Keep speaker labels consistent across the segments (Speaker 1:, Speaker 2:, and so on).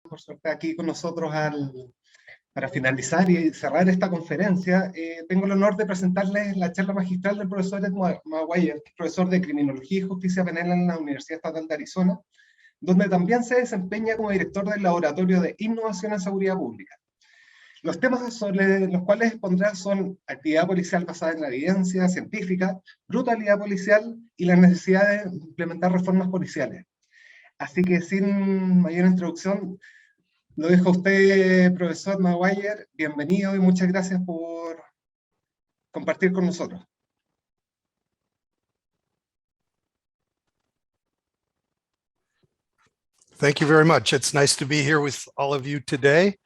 Speaker 1: por suerte, aquí con nosotros para finalizar y cerrar esta conferencia. Tengo el honor de presentarles la charla magistral del profesor Edward Maguire, profesor de criminología y justicia penal en la Universidad Estatal de Arizona, donde también se desempeña como director del Laboratorio de Innovación en Seguridad Pública. Los temas sobre los cuales expondrá son actividad policial basada en la evidencia científica, brutalidad policial y la necesidad de implementar reformas policiales. Así que sin mayor introducción, lo dejo a usted, profesor Maguire. Bienvenido y muchas gracias por compartir con nosotros.
Speaker 2: Thank you very much. It's nice to be here with all of you today.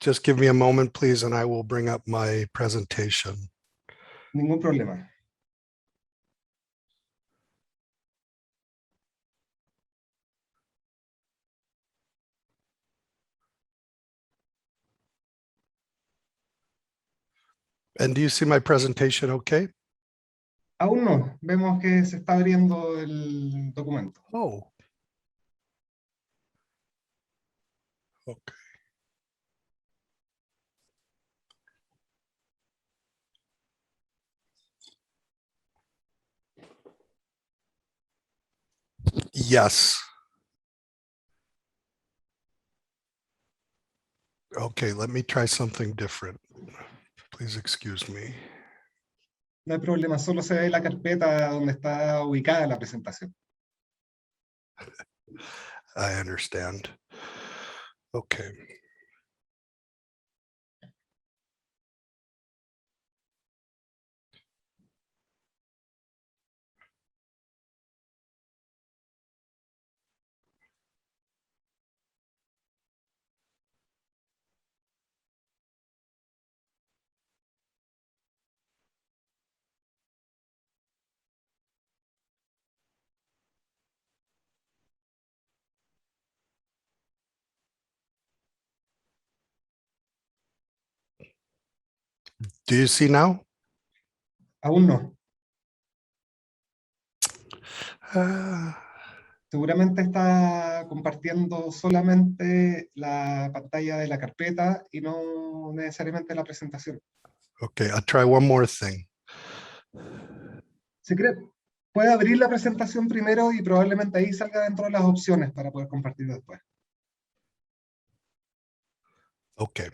Speaker 2: Just give me a moment, please, and I will bring up my presentation.
Speaker 1: Ningún problema.
Speaker 2: And do you see my presentation okay?
Speaker 1: Aún no. Vemos que se está abriendo el documento.
Speaker 2: Oh. Okay. Yes. Okay, let me try something different. Please excuse me.
Speaker 1: No hay problema, solo se ve la carpeta donde está ubicada la presentación.
Speaker 2: I understand. Okay. Do you see now?
Speaker 1: Aún no.
Speaker 2: Uh,
Speaker 1: Seguramente está compartiendo solamente la pantalla de la carpeta y no necesariamente la presentación.
Speaker 2: okay, I'll try one more thing.
Speaker 1: Si quiere, puede abrir la presentación primero y probablemente ahí salga dentro de las opciones para poder compartir después.
Speaker 2: Okay.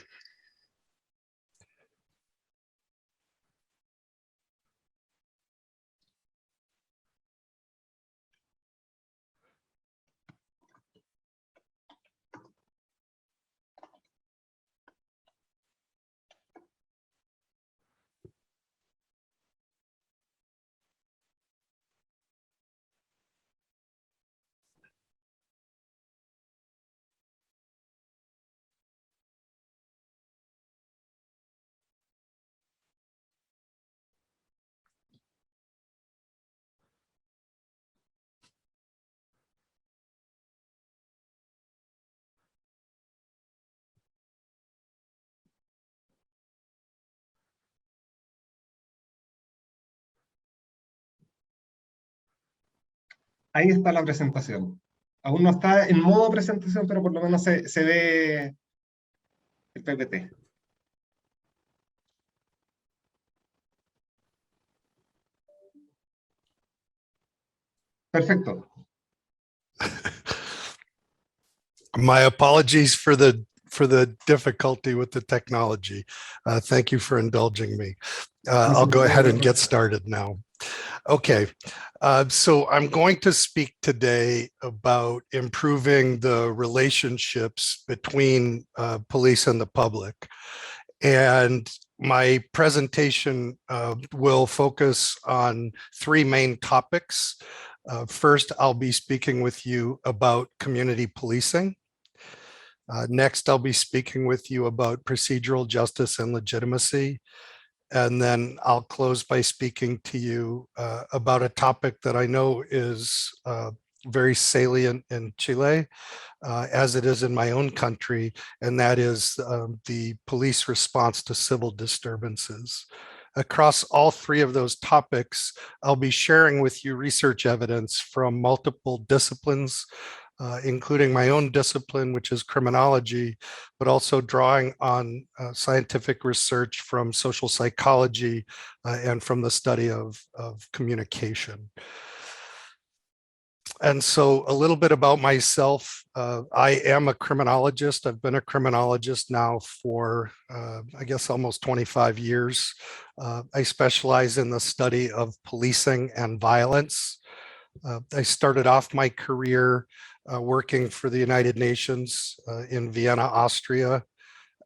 Speaker 1: Ahí está la presentación. Aún no está en modo presentación, pero por lo menos se ve el PPT. Perfecto.
Speaker 2: My apologies for the difficulty with the technology. Thank you for indulging me. I'll go ahead and get started now. Okay, so I'm going to speak today about improving the relationships between police and the public. And my presentation will focus on three main topics. First, I'll be speaking with you about community policing. Next, I'll be speaking with you about procedural justice and legitimacy. And then I'll close by speaking to you about a topic that I know is very salient in Chile, as it is in my own country, and that is the police response to civil disturbances. Across all three of those topics, I'll be sharing with you research evidence from multiple disciplines, including my own discipline, which is criminology, but also drawing on scientific research from social psychology and from the study of communication. And so a little bit about myself. I am a criminologist. I've been a criminologist now for, I guess, almost 25 years. I specialize in the study of policing and violence. I started off my career working for the United Nations in Vienna, Austria.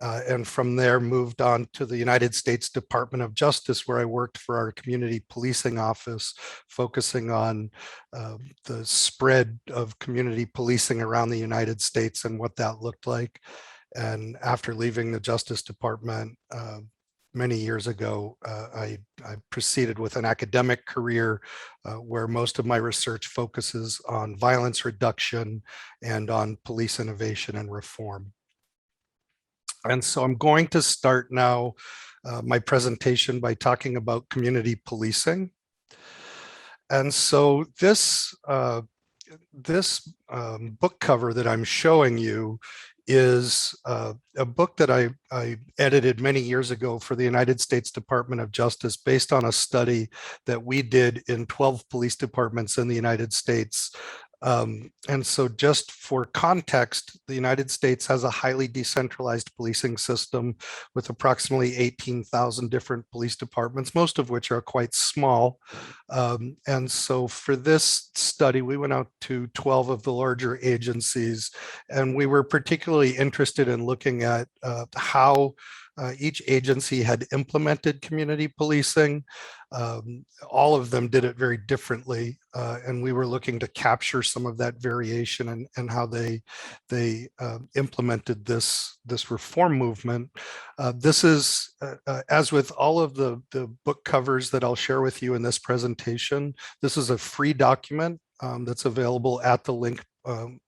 Speaker 2: And from there moved on to the United States Department of Justice, where I worked for our community policing office, focusing on the spread of community policing around the United States and what that looked like. And after leaving the Justice Department many years ago, I proceeded with an academic career where most of my research focuses on violence reduction and on police innovation and reform. And so I'm going to start now my presentation by talking about community policing. And so this book cover that I'm showing you is a book that I edited many years ago for the United States Department of Justice based on a study that we did in 12 police departments in the United States. And so just for context, the United States has a highly decentralized policing system with approximately 18,000 different police departments, most of which are quite small. And so for this study, we went out to 12 of the larger agencies, and we were particularly interested in looking at how each agency had implemented community policing. All of them did it very differently, and we were looking to capture some of that variation and how they implemented this reform movement. This is, as with all of the book covers that I'll share with you in this presentation, this is a free document that's available at the link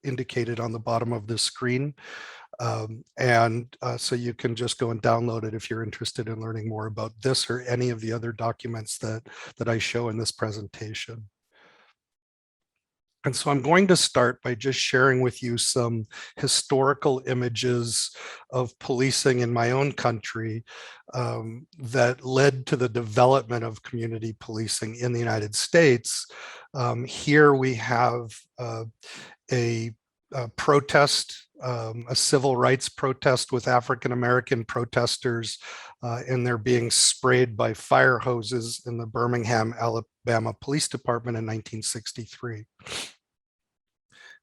Speaker 2: indicated on the bottom of the screen. So you can just go and download it if you're interested in learning more about this or any of the other documents that I show in this presentation. And so I'm going to start by just sharing with you some historical images of policing in my own country that led to the development of community policing in the United States. Here we have a protest, a civil rights protest with African-American protesters, and they're being sprayed by fire hoses in the Birmingham, Alabama Police Department in 1963.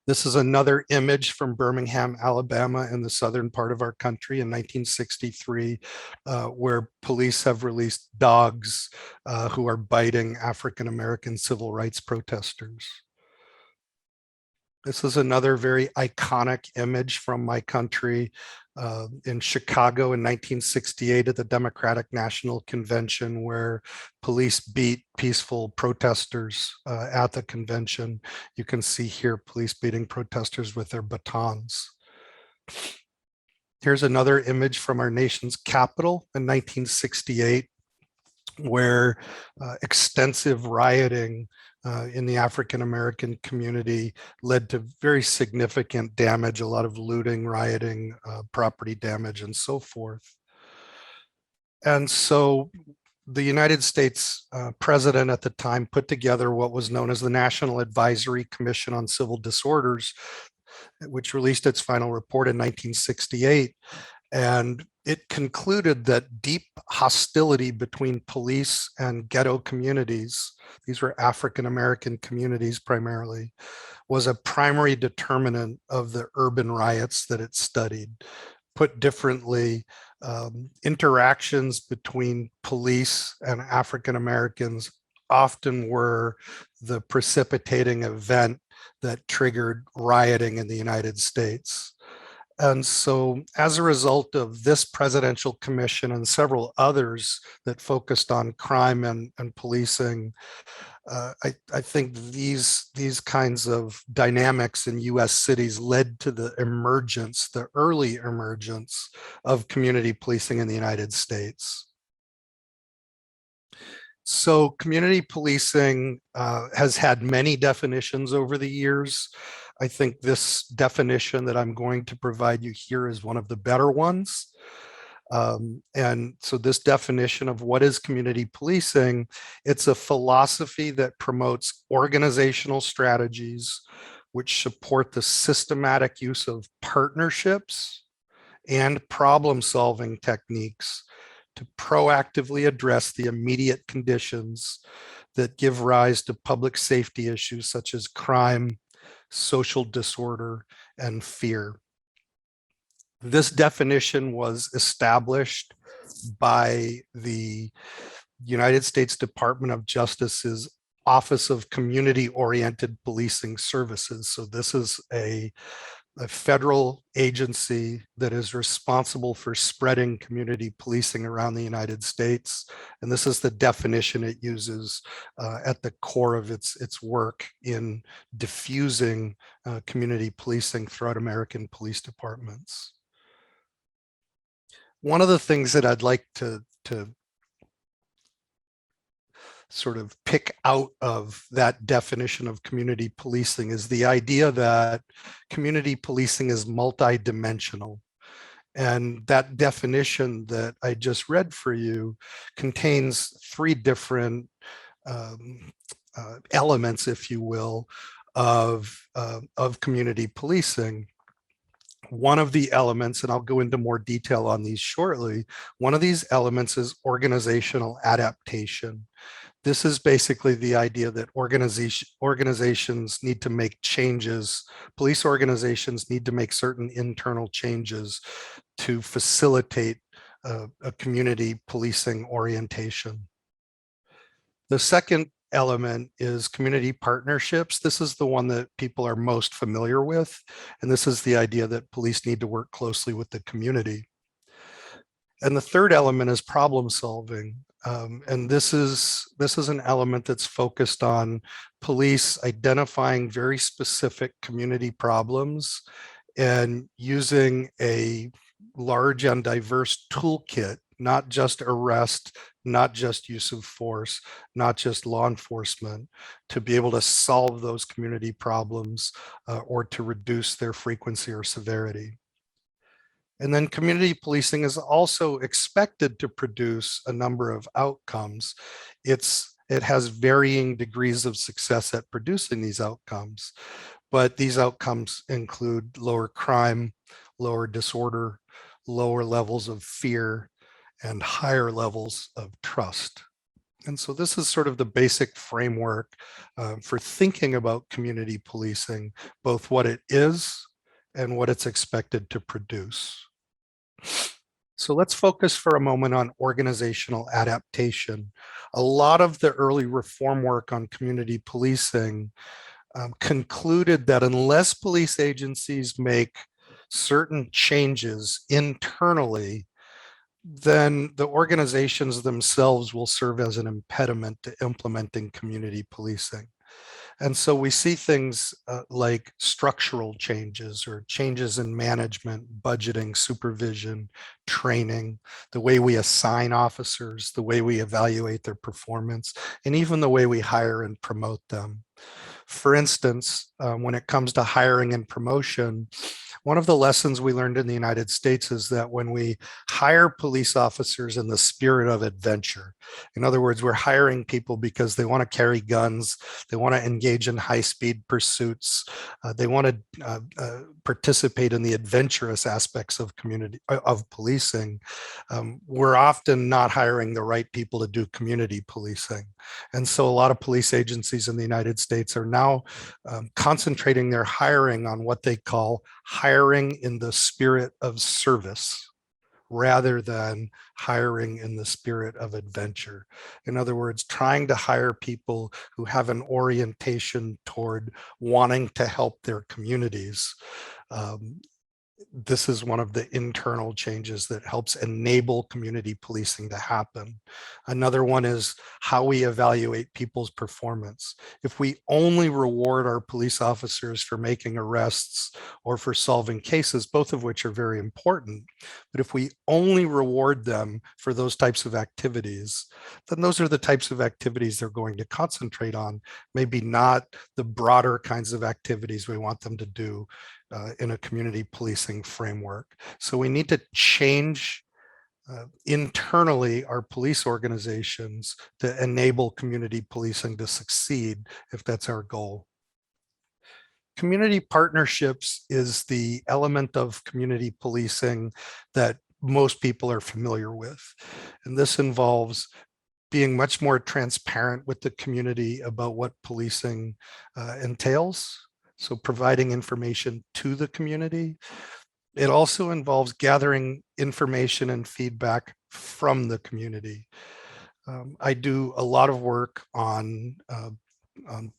Speaker 2: This is another image from Birmingham, Alabama, in the southern part of our country in 1963, where police have released dogs who are biting African-American civil rights protesters. This is another very iconic image from my country in Chicago in 1968 at the Democratic National Convention, where police beat peaceful protesters at the convention. You can see here police beating protesters with their batons. Here's another image from our nation's capital in 1968, where extensive rioting in the African-American community led to very significant damage, a lot of looting, rioting, property damage, and so forth. And so the United States president at the time put together what was known as the National Advisory Commission on Civil Disorders, which released its final report in 1968. And it concluded that deep hostility between police and ghetto communities, these were African-American communities primarily, was a primary determinant of the urban riots that it studied. Put differently, interactions between police and African-Americans often were the precipitating event that triggered rioting in the United States. And so as a result of this presidential commission and several others that focused on crime and policing, I think these kinds of dynamics in US cities led to the emergence, the early emergence of community policing in the United States. So community policing has had many definitions over the years. I think this definition that I'm going to provide you here is one of the better ones. And so this definition of what is community policing, it's a philosophy that promotes organizational strategies which support the systematic use of partnerships and problem-solving techniques to proactively address the immediate conditions that give rise to public safety issues such as crime, social disorder, and fear. This definition was established by the United States Department of Justice's Office of Community-Oriented Policing Services. So this is a federal agency that is responsible for spreading community policing around the United States. And this is the definition it uses at the core of its work in diffusing community policing throughout American police departments. One of the things that I'd like to sort of pick out of that definition of community policing is the idea that community policing is multidimensional. And that definition that I just read for you contains three different elements, if you will, of community policing. One of the elements, and I'll go into more detail on these shortly, one of these elements is organizational adaptation. This is basically the idea that organizations need to make changes. Police organizations need to make certain internal changes to facilitate a community policing orientation. The second element is community partnerships. This is the one that people are most familiar with. And this is the idea that police need to work closely with the community. And the third element is problem solving. And this is an element that's focused on police identifying very specific community problems and using a large and diverse toolkit, not just arrest, not just use of force, not just law enforcement, to be able to solve those community problems or to reduce their frequency or severity. And then community policing is also expected to produce a number of outcomes. It has varying degrees of success at producing these outcomes, but these outcomes include lower crime, lower disorder, lower levels of fear, and higher levels of trust. And so this is sort of the basic framework for thinking about community policing, both what it is and what it's expected to produce. So let's focus for a moment on organizational adaptation. A lot of the early reform work on community policing concluded that unless police agencies make certain changes internally, then the organizations themselves will serve as an impediment to implementing community policing. And so we see things like structural changes or changes in management, budgeting, supervision, training, the way we assign officers, the way we evaluate their performance, and even the way we hire and promote them. For instance, when it comes to hiring and promotion, one of the lessons we learned in the United States is that when we hire police officers in the spirit of adventure, in other words, we're hiring people because they want to carry guns, they want to engage in high-speed pursuits, they want to participate in the adventurous aspects of policing, we're often not hiring the right people to do community policing. And so a lot of police agencies in the United States are now concentrating their hiring on what they call hiring in the spirit of service rather than hiring in the spirit of adventure. In other words, trying to hire people who have an orientation toward wanting to help their communities. this is one of the internal changes that helps enable community policing to happen. Another one is how we evaluate people's performance. If we only reward our police officers for making arrests or for solving cases, both of which are very important, but if we only reward them for those types of activities, then those are the types of activities they're going to concentrate on, maybe not the broader kinds of activities we want them to do in a community policing framework. So we need to change internally our police organizations to enable community policing to succeed, if that's our goal. Community partnerships is the element of community policing that most people are familiar with. And this involves being much more transparent with the community about what policing entails. So providing information to the community. It also involves gathering information and feedback from the community. I do a lot of work on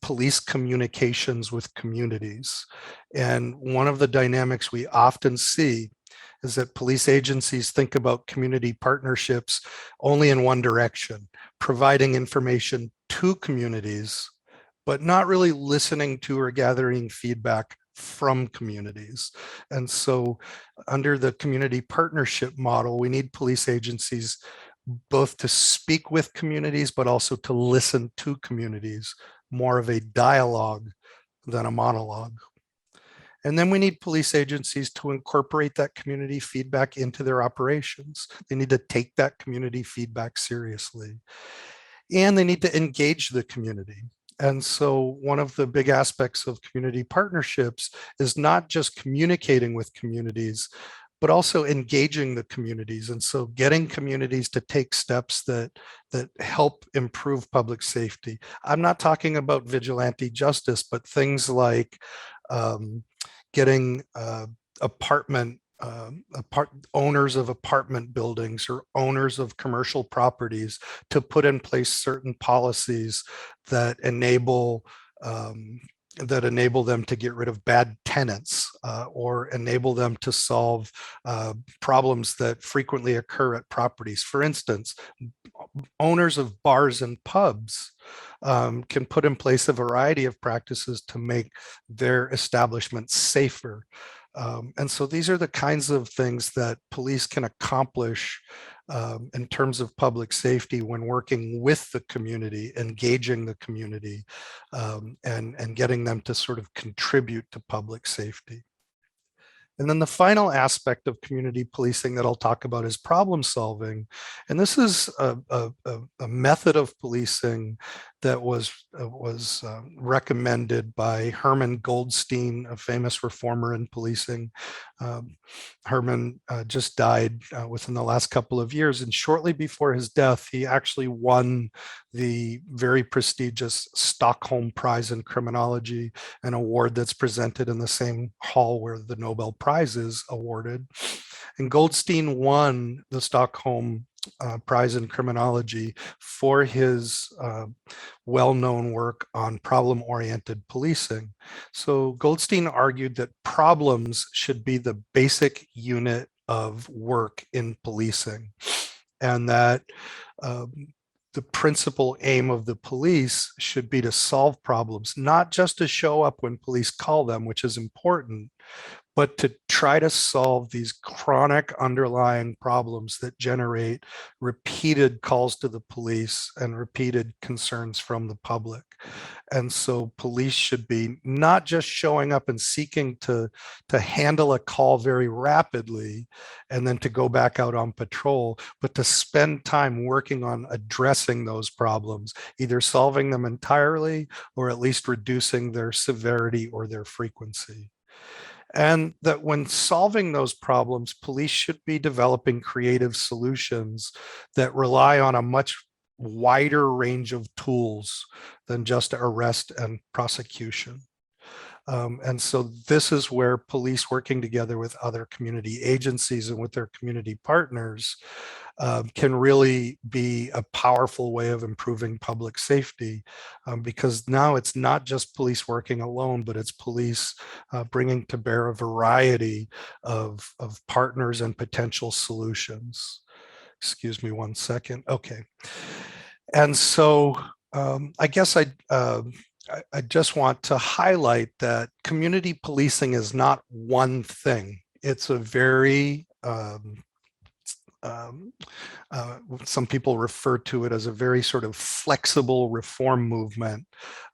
Speaker 2: police communications with communities. And one of the dynamics we often see is that police agencies think about community partnerships only in one direction, providing information to communities, but not really listening to or gathering feedback from communities. And so under the community partnership model, we need police agencies both to speak with communities, but also to listen to communities, more of a dialogue than a monologue. And then we need police agencies to incorporate that community feedback into their operations. They need to take that community feedback seriously. And they need to engage the community. And so one of the big aspects of community partnerships is not just communicating with communities, but also engaging the communities. And so getting communities to take steps that help improve public safety. I'm not talking about vigilante justice, but things like getting owners of apartment buildings or owners of commercial properties to put in place certain policies that enable them to get rid of bad tenants or enable them to solve problems that frequently occur at properties. For instance, owners of bars and pubs can put in place a variety of practices to make their establishments safer. And so these are the kinds of things that police can accomplish in terms of public safety when working with the community, engaging the community, and getting them to sort of contribute to public safety. And then the final aspect of community policing that I'll talk about is problem solving. And this is a method of policing that was recommended by Herman Goldstein, a famous reformer in policing. Herman just died within the last couple of years. And shortly before his death, he actually won the very prestigious Stockholm Prize in Criminology, an award that's presented in the same hall where the Nobel Prize is awarded. And Goldstein won the Stockholm Prize in Criminology for his well-known work on problem-oriented policing. So Goldstein argued that problems should be the basic unit of work in policing, and that the principal aim of the police should be to solve problems, not just to show up when police call them, which is important, but to try to solve these chronic underlying problems that generate repeated calls to the police and repeated concerns from the public. And so police should be not just showing up and seeking to handle a call very rapidly and then to go back out on patrol, but to spend time working on addressing those problems, either solving them entirely or at least reducing their severity or their frequency. And that when solving those problems, police should be developing creative solutions that rely on a much wider range of tools than just arrest and prosecution. And so this is where police working together with other community agencies and with their community partners can really be a powerful way of improving public safety, because now it's not just police working alone, but it's police bringing to bear a variety of partners and potential solutions. Excuse me one second. Okay. And so I guess I just want to highlight that community policing is not one thing. It's a very, some people refer to it as a very sort of flexible reform movement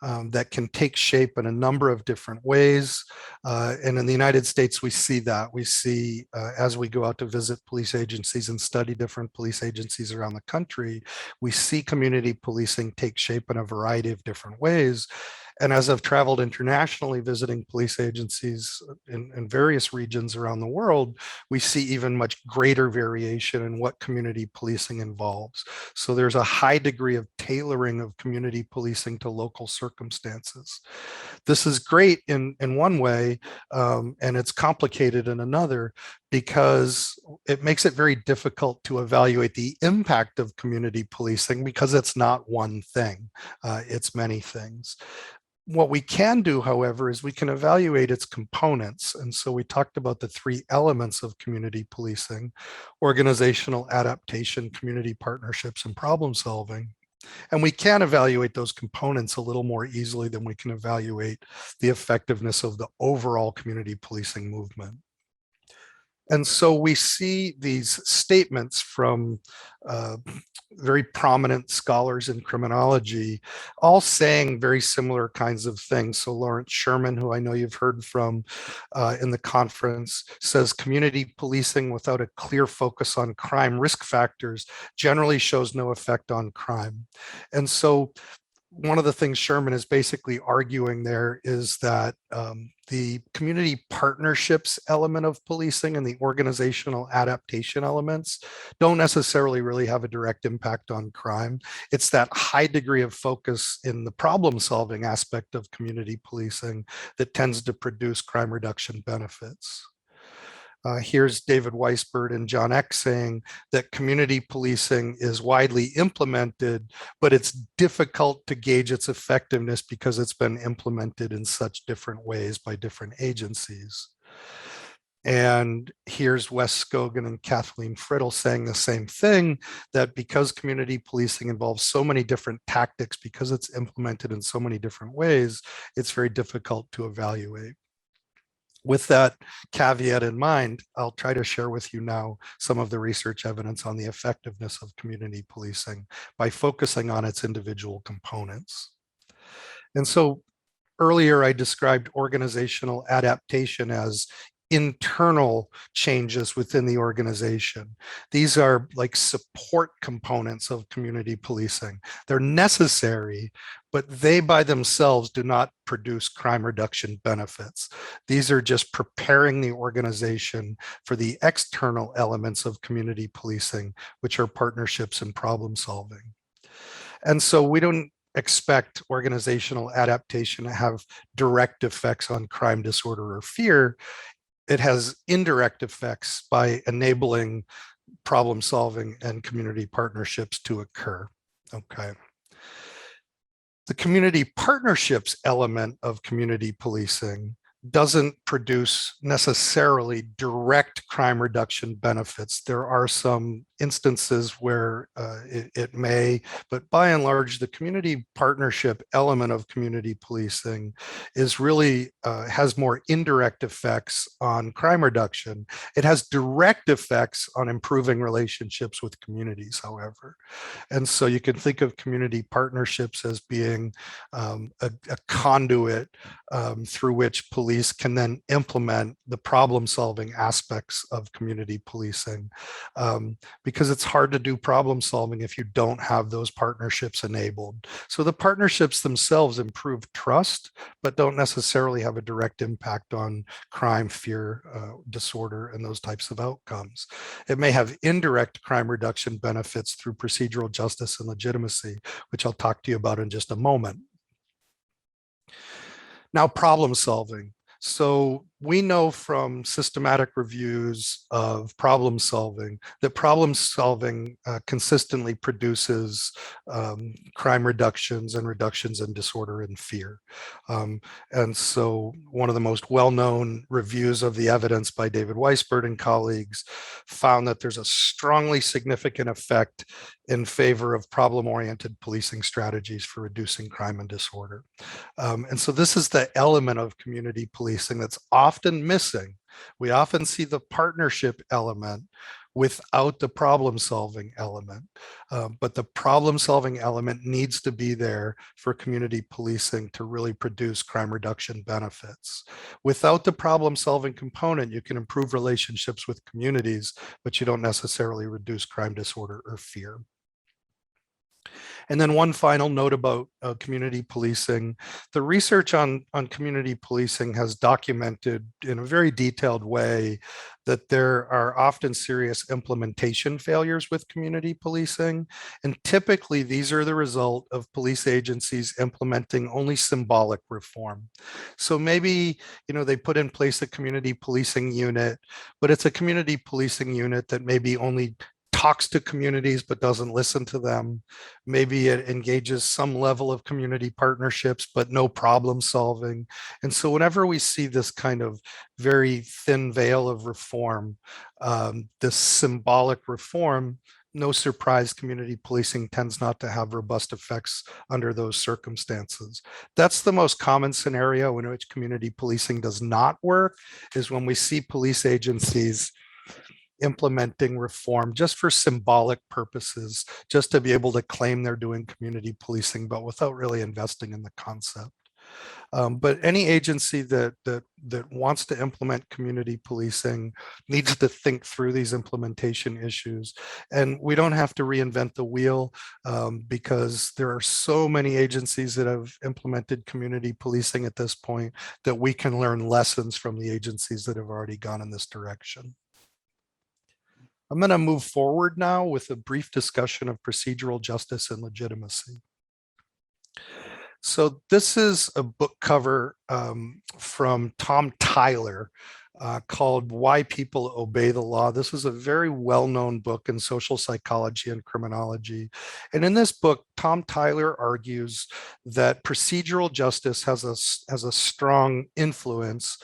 Speaker 2: that can take shape in a number of different ways. And in the United States, we see that. We see, as we go out to visit police agencies and study different police agencies around the country, we see community policing take shape in a variety of different ways. And as I've traveled internationally visiting police agencies in various regions around the world, we see even much greater variation in what community policing involves. So there's a high degree of tailoring of community policing to local circumstances. This is great in one way, and it's complicated in another, because it makes it very difficult to evaluate the impact of community policing, because it's not one thing, it's many things. What we can do, however, is we can evaluate its components. And so we talked about the three elements of community policing: organizational adaptation, community partnerships, and problem solving. And we can evaluate those components a little more easily than we can evaluate the effectiveness of the overall community policing movement. And so we see these statements from very prominent scholars in criminology, all saying very similar kinds of things. So Lawrence Sherman, who I know you've heard from in the conference, says community policing without a clear focus on crime risk factors generally shows no effect on crime. And so one of the things Sherman is basically arguing there is that the community partnerships element of policing and the organizational adaptation elements don't necessarily really have a direct impact on crime. It's that high degree of focus in the problem solving aspect of community policing that tends to produce crime reduction benefits. Here's David Weisbert and John Eck saying that community policing is widely implemented, but it's difficult to gauge its effectiveness because it's been implemented in such different ways by different agencies. And here's Wes Scogan and Kathleen Friddle saying the same thing, that because community policing involves so many different tactics, because it's implemented in so many different ways, it's very difficult to evaluate. With that caveat in mind, I'll try to share with you now some of the research evidence on the effectiveness of community policing by focusing on its individual components. And so earlier I described organizational adaptation as internal changes within the organization. These are like support components of community policing. They're necessary, but they by themselves do not produce crime reduction benefits. These are just preparing the organization for the external elements of community policing, which are partnerships and problem solving. And so we don't expect organizational adaptation to have direct effects on crime, disorder, or fear. It has indirect effects by enabling problem solving and community partnerships to occur. Okay. The community partnerships element of community policing doesn't produce necessarily direct crime reduction benefits. There are some instances where it may, but by and large, the community partnership element of community policing is really has more indirect effects on crime reduction. It has direct effects on improving relationships with communities, however. And so you can think of community partnerships as being a conduit through which police can then implement the problem-solving aspects of community policing, because it's hard to do problem solving if you don't have those partnerships enabled. So the partnerships themselves improve trust, but don't necessarily have a direct impact on crime, fear, disorder, and those types of outcomes. It may have indirect crime reduction benefits through procedural justice and legitimacy, which I'll talk to you about in just a moment. Now, problem solving. So we know from systematic reviews of problem solving that problem solving consistently produces crime reductions and reductions in disorder and fear. And so one of the most well-known reviews of the evidence by David Weisbord and colleagues found that there's a strongly significant effect in favor of problem-oriented policing strategies for reducing crime and disorder. And so this is the element of community policing that's often missing. We often see the partnership element without the problem-solving element. But the problem-solving element needs to be there for community policing to really produce crime reduction benefits. Without the problem-solving component, you can improve relationships with communities, but you don't necessarily reduce crime, disorder, or fear. And then one final note about community policing. The research on community policing has documented in a very detailed way that there are often serious implementation failures with community policing. And typically these are the result of police agencies implementing only symbolic reform. So maybe, they put in place a community policing unit, but it's a community policing unit that maybe only talks to communities but doesn't listen to them. Maybe it engages some level of community partnerships but no problem solving. And so whenever we see this kind of very thin veil of reform, this symbolic reform, no surprise, community policing tends not to have robust effects under those circumstances. That's the most common scenario in which community policing does not work, is when we see police agencies implementing reform just for symbolic purposes, just to be able to claim they're doing community policing, but without really investing in the concept. But any agency that wants to implement community policing needs to think through these implementation issues. And we don't have to reinvent the wheel because there are so many agencies that have implemented community policing at this point that we can learn lessons from the agencies that have already gone in this direction. I'm going to move forward now with a brief discussion of procedural justice and legitimacy. So this is a book cover from Tom Tyler called Why People Obey the Law. This is a very well-known book in social psychology and criminology. And in this book, Tom Tyler argues that procedural justice has a strong influence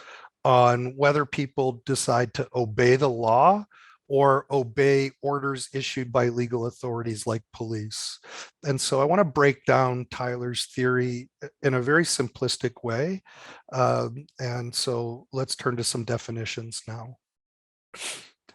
Speaker 2: on whether people decide to obey the law or obey orders issued by legal authorities like police. And so I want to break down Tyler's theory in a very simplistic way. And so let's turn to some definitions now.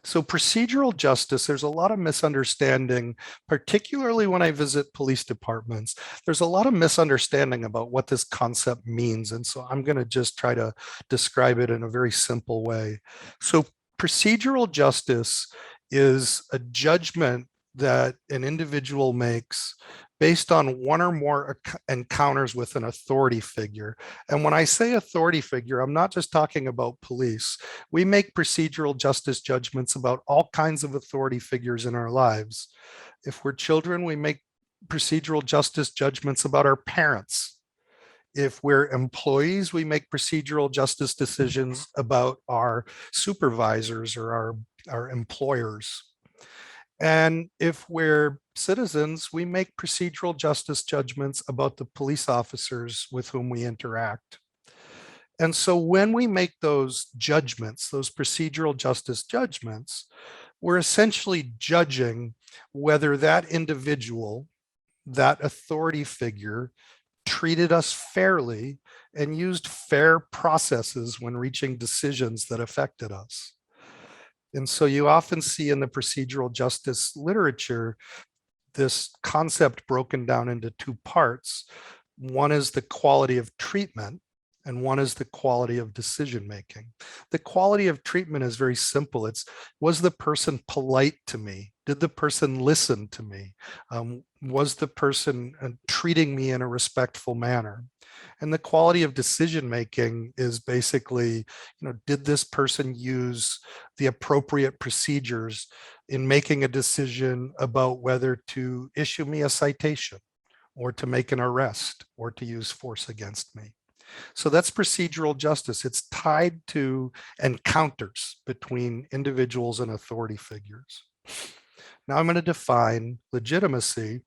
Speaker 2: So procedural justice, there's a lot of misunderstanding, particularly when I visit police departments. There's a lot of misunderstanding about what this concept means. And so I'm going to just try to describe it in a very simple way. So procedural justice is a judgment that an individual makes based on one or more encounters with an authority figure. And when I say authority figure, I'm not just talking about police. We make procedural justice judgments about all kinds of authority figures in our lives. If we're children, we make procedural justice judgments about our parents. If we're employees, we make procedural justice decisions about our supervisors or our employers. And if we're citizens, we make procedural justice judgments about the police officers with whom we interact. And so when we make those judgments, those procedural justice judgments, we're essentially judging whether that individual, that authority figure, treated us fairly and used fair processes when reaching decisions that affected us. And so you often see in the procedural justice literature this concept broken down into two parts. One is the quality of treatment, and one is the quality of decision making. The quality of treatment is very simple. It's, was the person polite to me? Did the person listen to me? Was the person treating me in a respectful manner? And the quality of decision making is basically, did this person use the appropriate procedures in making a decision about whether to issue me a citation or to make an arrest or to use force against me? So that's procedural justice. It's tied to encounters between individuals and authority figures. Now I'm going to define legitimacy,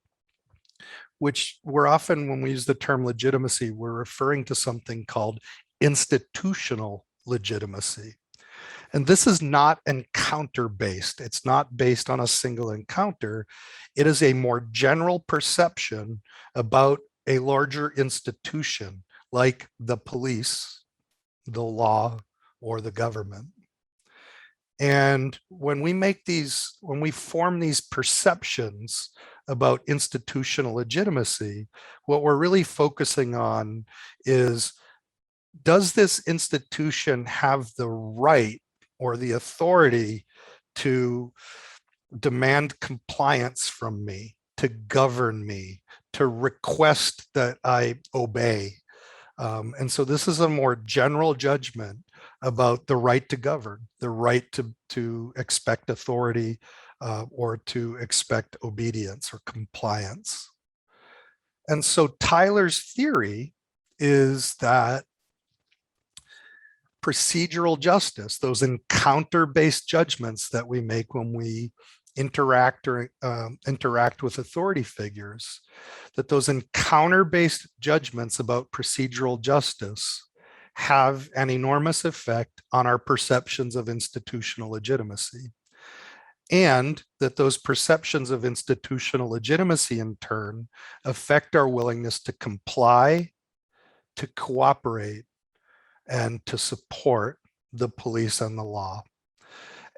Speaker 2: which we're often, when we use the term legitimacy, we're referring to something called institutional legitimacy. And this is not encounter-based. It's not based on a single encounter. It is a more general perception about a larger institution like the police, the law, or the government. And when we form these perceptions about institutional legitimacy, what we're really focusing on is, does this institution have the right or the authority to demand compliance from me, to govern me, to request that I obey? And so this is a more general judgment about the right to govern, the right to expect authority or to expect obedience or compliance. And so Tyler's theory is that procedural justice, those encounter-based judgments that we make when we interact with authority figures, that those encounter-based judgments about procedural justice have an enormous effect on our perceptions of institutional legitimacy. And that those perceptions of institutional legitimacy in turn affect our willingness to comply, to cooperate, and to support the police and the law.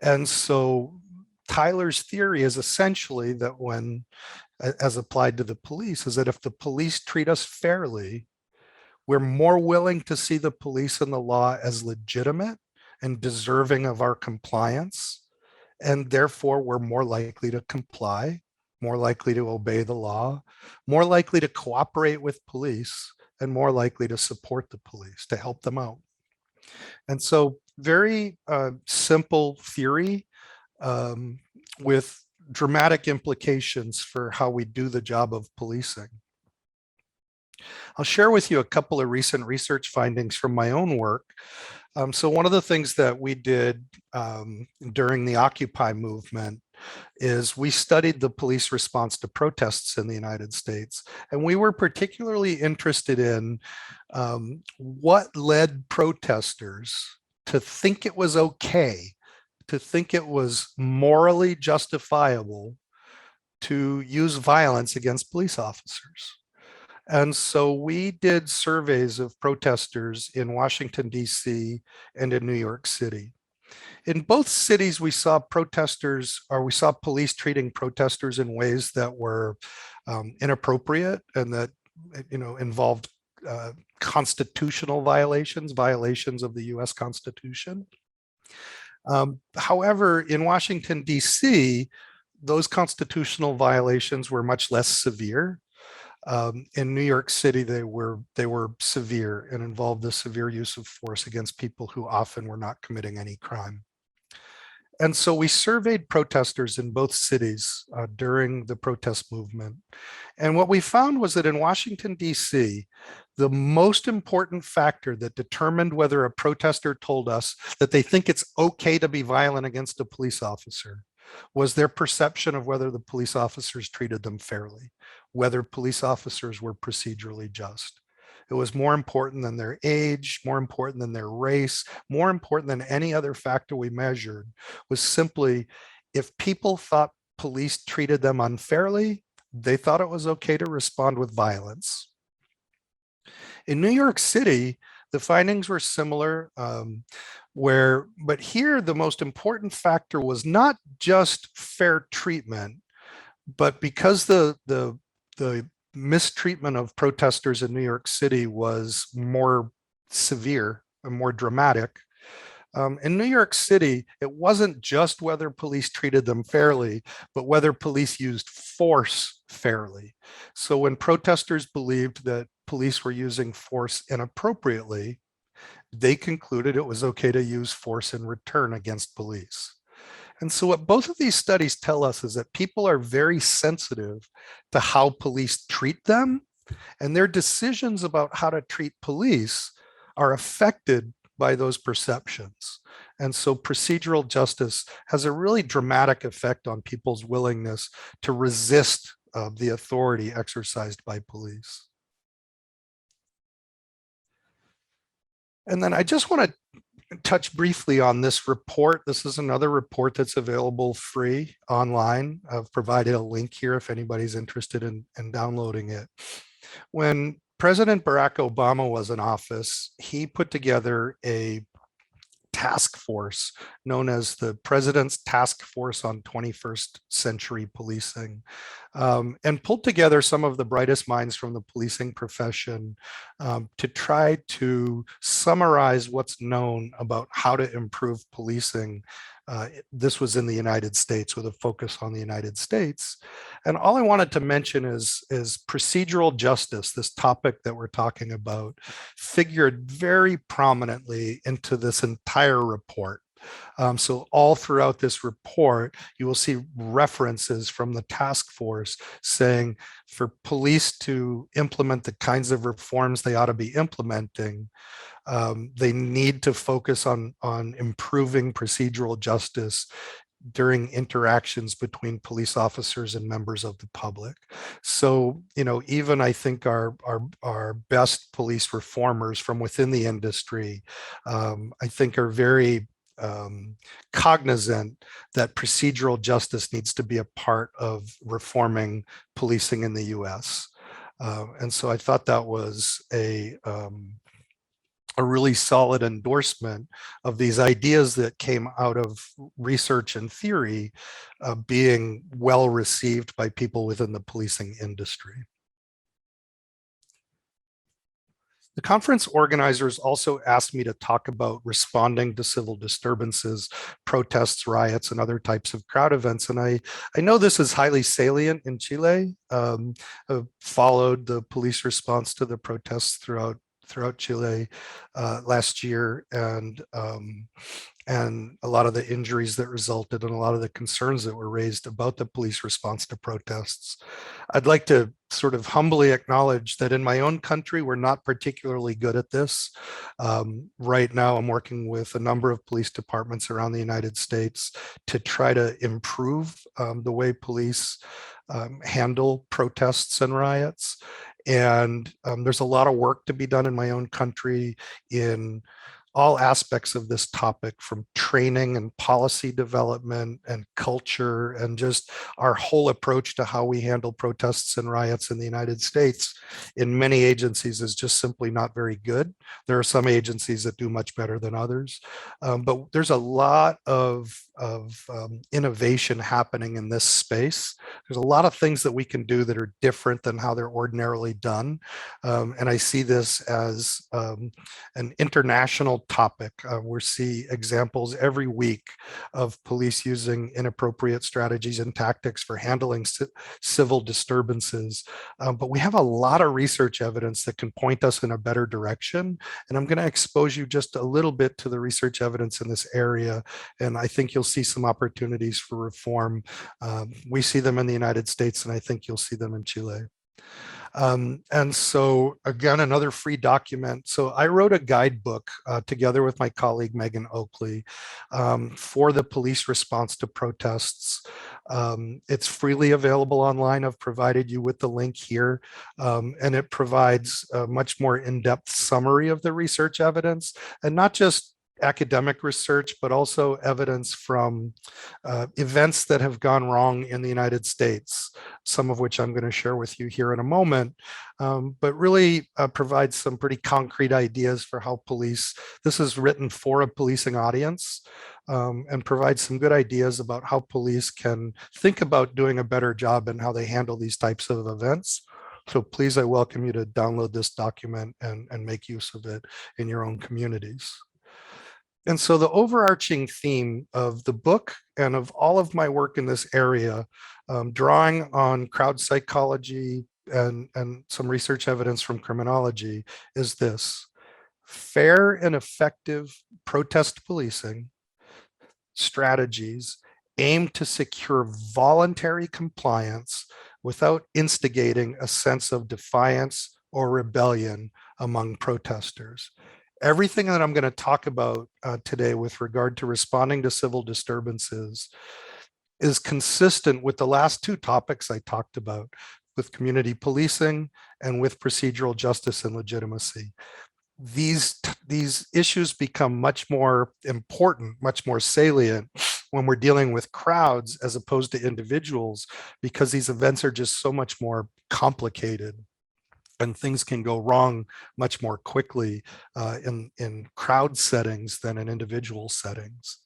Speaker 2: And so Tyler's theory is essentially that when, as applied to the police, is that if the police treat us fairly, we're more willing to see the police and the law as legitimate and deserving of our compliance. And therefore, we're more likely to comply, more likely to obey the law, more likely to cooperate with police, and more likely to support the police, to help them out. And so very simple theory with dramatic implications for how we do the job of policing. I'll share with you a couple of recent research findings from my own work. So one of the things that we did during the Occupy movement is we studied the police response to protests in the United States. And we were particularly interested in what led protesters to think it was okay, to think it was morally justifiable to use violence against police officers. And so we did surveys of protesters in Washington, D.C. and in New York City. In both cities, we saw police treating protesters in ways that were inappropriate and that involved constitutional violations of the U.S. Constitution. However, in Washington, D.C., those constitutional violations were much less severe. In New York City, they were severe and involved the severe use of force against people who often were not committing any crime. And so we surveyed protesters in both cities during the protest movement. And what we found was that in Washington, D.C., the most important factor that determined whether a protester told us that they think it's okay to be violent against a police officer was their perception of whether the police officers treated them fairly, whether police officers were procedurally just. It was more important than their age, more important than their race, more important than any other factor we measured, was simply if people thought police treated them unfairly, they thought it was okay to respond with violence. In New York City, the findings were similar, but here the most important factor was not just fair treatment, but because the mistreatment of protesters in New York City was more severe and more dramatic. In New York City, it wasn't just whether police treated them fairly, but whether police used force fairly. So when protesters believed that police were using force inappropriately, they concluded it was okay to use force in return against police. And so what both of these studies tell us is that people are very sensitive to how police treat them And their decisions about how to treat police are affected by those perceptions. And so procedural justice has a really dramatic effect on people's willingness to resist the authority exercised by police. And then I just want to touch briefly on this report. This is another report that's available free online. I've provided a link here if anybody's interested in downloading it. When President Barack Obama was in office, he put together a task force known as the President's Task Force on 21st Century Policing, and pulled together some of the brightest minds from the policing profession to try to summarize what's known about how to improve policing. This was in the United States with a focus on the United States. And all I wanted to mention is procedural justice, this topic that we're talking about, figured very prominently into this entire report. So all throughout this report, you will see references from the task force saying for police to implement the kinds of reforms they ought to be implementing, they need to focus on improving procedural justice during interactions between police officers and members of the public. So, even I think our best police reformers from within the industry, I think are very cognizant that procedural justice needs to be a part of reforming policing in the US. And so I thought that was a really solid endorsement of these ideas that came out of research and theory being well received by people within the policing industry. The conference organizers also asked me to talk about responding to civil disturbances, protests, riots, and other types of crowd events. And I know this is highly salient in Chile. Followed the police response to the protests throughout Chile last year, and a lot of the injuries that resulted and a lot of the concerns that were raised about the police response to protests. I'd like to sort of humbly acknowledge that in my own country, we're not particularly good at this. Right now, I'm working with a number of police departments around the United States to try to improve the way police handle protests and riots. And there's a lot of work to be done in my own country in all aspects of this topic, from training and policy development and culture, and just our whole approach to how we handle protests and riots in the United States in many agencies is just simply not very good. There are some agencies that do much better than others, but there's a lot of innovation happening in this space. There's a lot of things that we can do that are different than how they're ordinarily done. And I see this as an international topic. We see examples every week of police using inappropriate strategies and tactics for handling civil disturbances. But we have a lot of research evidence that can point us in a better direction. And I'm going to expose you just a little bit to the research evidence in this area. And I think you'll see some opportunities for reform. We see them in the United States, and I think you'll see them in Chile. And so again, another free document. So I wrote a guidebook together with my colleague, Megan Oakley, for the police response to protests. It's freely available online. I've provided you with the link here, and it provides a much more in-depth summary of the research evidence, and not just academic research, but also evidence from events that have gone wrong in the United States, some of which I'm going to share with you here in a moment, but really provides some pretty concrete ideas for how police, this is written for a policing audience, and provides some good ideas about how police can think about doing a better job and how they handle these types of events. So please, I welcome you to download this document and make use of it in your own communities. And so the overarching theme of the book and of all of my work in this area, drawing on crowd psychology and some research evidence from criminology, is this: fair and effective protest policing strategies aim to secure voluntary compliance without instigating a sense of defiance or rebellion among protesters. Everything that I'm going to talk about today with regard to responding to civil disturbances is consistent with the last two topics I talked about, with community policing and with procedural justice and legitimacy. These issues become much more important, much more salient when we're dealing with crowds as opposed to individuals, because these events are just so much more complicated and things can go wrong much more quickly in crowd settings than in individual settings.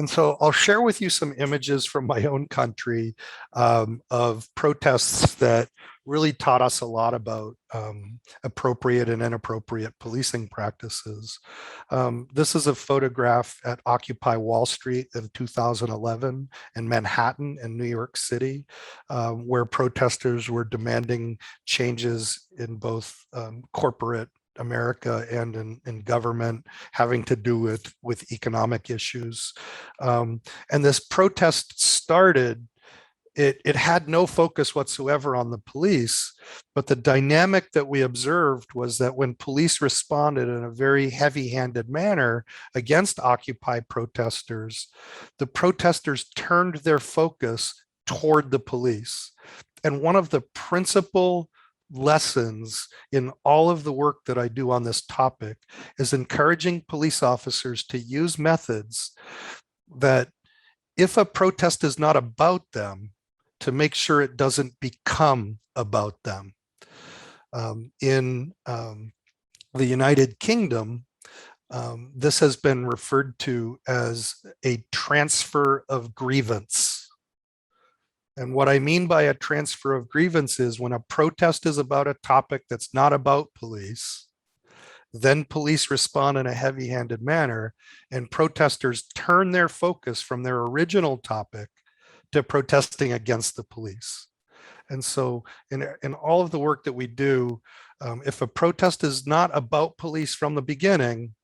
Speaker 2: And so I'll share with you some images from my own country of protests that really taught us a lot about appropriate and inappropriate policing practices. This is a photograph at Occupy Wall Street in 2011 in Manhattan in New York City, where protesters were demanding changes in both corporate America and in government, having to do with economic issues. And this protest started, it had no focus whatsoever on the police, but the dynamic that we observed was that when police responded in a very heavy-handed manner against Occupy protesters, the protesters turned their focus toward the police. And one of the principal lessons in all of the work that I do on this topic is encouraging police officers to use methods that, if a protest is not about them, to make sure it doesn't become about them. In the United Kingdom, this has been referred to as a transfer of grievance. And what I mean by a transfer of grievance is when a protest is about a topic that's not about police, then police respond in a heavy-handed manner, and protesters turn their focus from their original topic to protesting against the police. And so in all of the work that we do, if a protest is not about police from the beginning,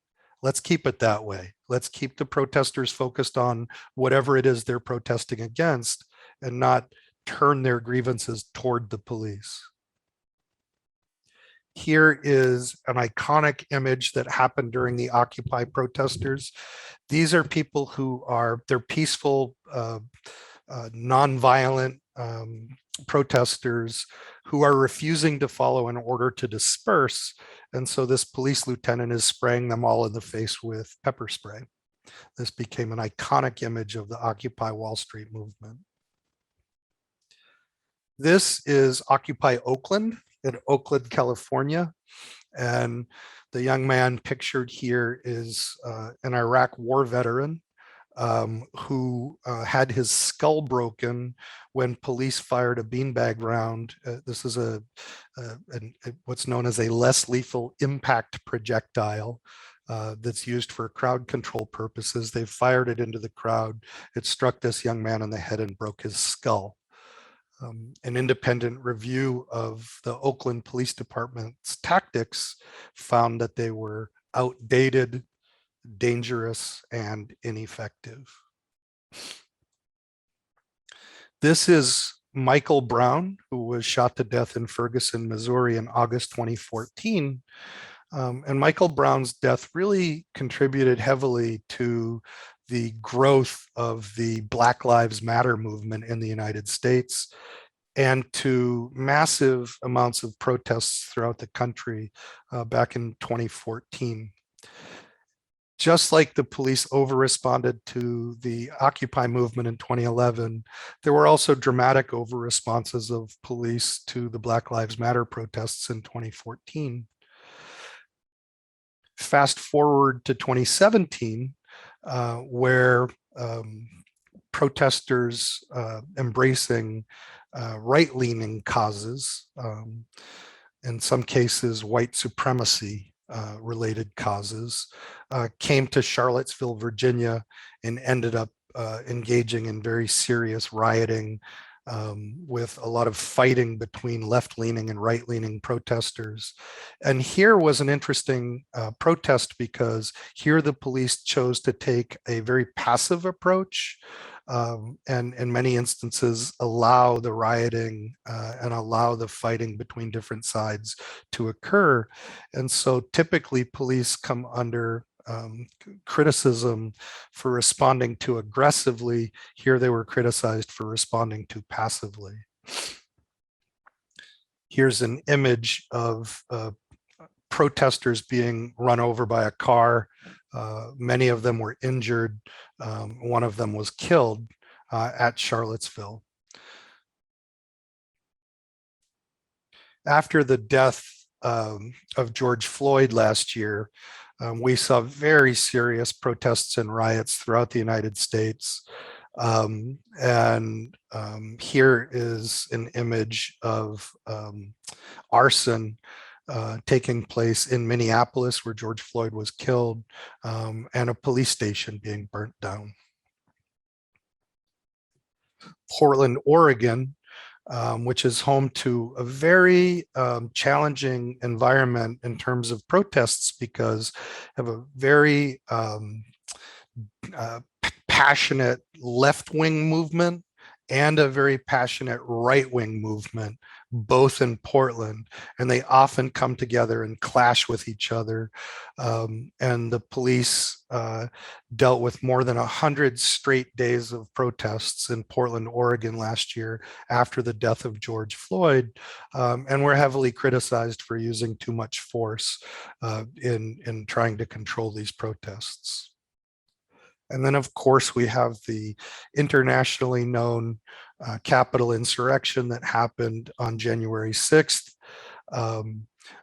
Speaker 2: let's keep it that way. Let's keep the protesters focused on whatever it is they're protesting against, and not turn their grievances toward the police. Here is an iconic image that happened during the Occupy protesters. These are people who they're peaceful, non-violent protesters who are refusing to follow an order to disperse. And so this police lieutenant is spraying them all in the face with pepper spray. This became an iconic image of the Occupy Wall Street movement. This is Occupy Oakland in Oakland, California. And the young man pictured here is an Iraq war veteran who had his skull broken when police fired a beanbag round. This is what's known as a less lethal impact projectile that's used for crowd control purposes. They fired it into the crowd. It struck this young man in the head and broke his skull. An independent review of the Oakland Police Department's tactics found that they were outdated, dangerous, and ineffective. This is Michael Brown, who was shot to death in Ferguson, Missouri in August 2014. And Michael Brown's death really contributed heavily to the growth of the Black Lives Matter movement in the United States and to massive amounts of protests throughout the country back in 2014. Just like the police over-responded to the Occupy movement in 2011, there were also dramatic over-responses of police to the Black Lives Matter protests in 2014. Fast forward to 2017, where protesters embracing right-leaning causes, in some cases white supremacy related causes, came to Charlottesville, Virginia, and ended up engaging in very serious rioting with a lot of fighting between left-leaning and right-leaning protesters. And here was an interesting protest because here the police chose to take a very passive approach and in many instances allow the rioting and allow the fighting between different sides to occur. And so typically police come under criticism for responding too aggressively. Here they were criticized for responding too passively. Here's an image of protesters being run over by a car. Many of them were injured. One of them was killed at Charlottesville. After the death of George Floyd last year, we saw very serious protests and riots throughout the United States. Here is an image of arson taking place in Minneapolis, where George Floyd was killed, and a police station being burnt down. Portland, Oregon, which is home to a very challenging environment in terms of protests, because of a very passionate left-wing movement and a very passionate right-wing movement, both in Portland, and they often come together and clash with each other. And the police dealt with more than 100 straight days of protests in Portland, Oregon last year after the death of George Floyd, and were heavily criticized for using too much force in trying to control these protests. And then, of course, we have the internationally known Capitol insurrection that happened on January 6th,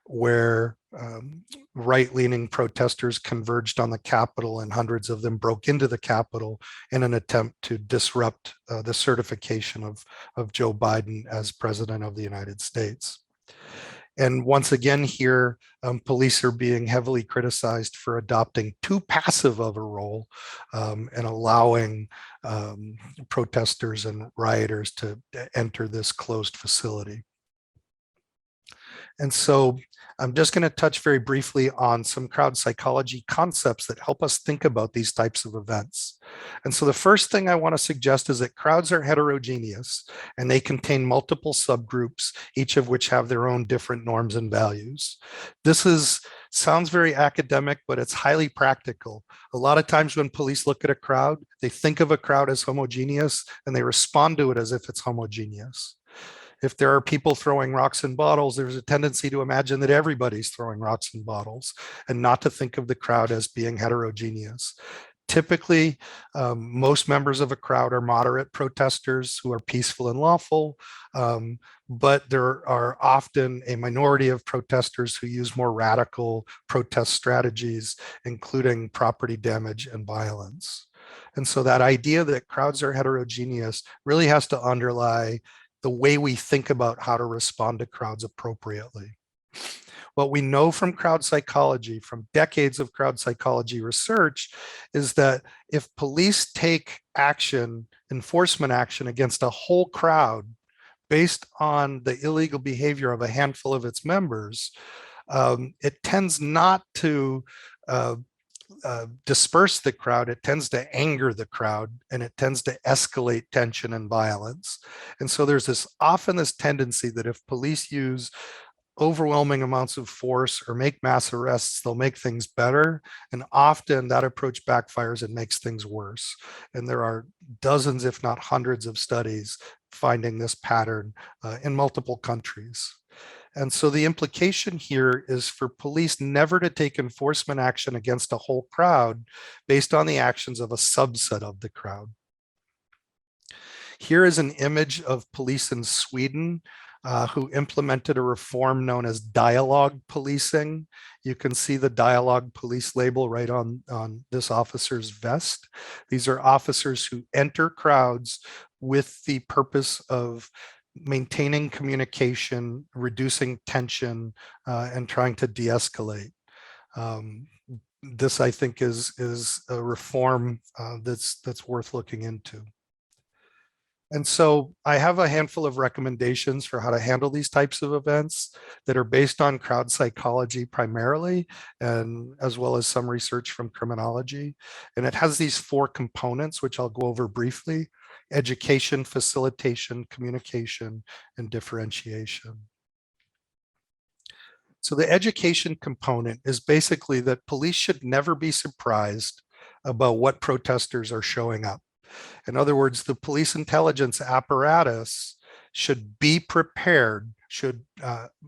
Speaker 2: where right-leaning protesters converged on the Capitol, and hundreds of them broke into the Capitol in an attempt to disrupt the certification of Joe Biden as President of the United States. And once again here, police are being heavily criticized for adopting too passive of a role and allowing protesters and rioters to enter this closed facility. And so I'm just going to touch very briefly on some crowd psychology concepts that help us think about these types of events. And so the first thing I want to suggest is that crowds are heterogeneous, and they contain multiple subgroups, each of which have their own different norms and values. This sounds very academic, but it's highly practical. A lot of times when police look at a crowd, they think of a crowd as homogeneous, and they respond to it as if it's homogeneous. If there are people throwing rocks and bottles, there's a tendency to imagine that everybody's throwing rocks and bottles, and not to think of the crowd as being heterogeneous. Typically, most members of a crowd are moderate protesters who are peaceful and lawful, but there are often a minority of protesters who use more radical protest strategies, including property damage and violence. And so that idea that crowds are heterogeneous really has to underlie the way we think about how to respond to crowds appropriately. What we know from crowd psychology, from decades of crowd psychology research, is that if police take action, enforcement action against a whole crowd based on the illegal behavior of a handful of its members, it tends not to disperse the crowd. It tends to anger the crowd, and it tends to escalate tension and violence. And so there's often this tendency that if police use overwhelming amounts of force or make mass arrests, they'll make things better. And often that approach backfires and makes things worse. And there are dozens, if not hundreds, of studies finding this pattern in multiple countries. And so the implication here is for police never to take enforcement action against a whole crowd based on the actions of a subset of the crowd. Here is an image of police in Sweden who implemented a reform known as dialogue policing. You can see the dialogue police label right on this officer's vest. These are officers who enter crowds with the purpose of maintaining communication, reducing tension, and trying to de-escalate. This, I think, is a reform that's worth looking into. And so I have a handful of recommendations for how to handle these types of events that are based on crowd psychology primarily, and as well as some research from criminology. And it has these 4 components, which I'll go over briefly: education, facilitation, communication, and differentiation. So the education component is basically that police should never be surprised about what protesters are showing up. In other words, the police intelligence apparatus should be prepared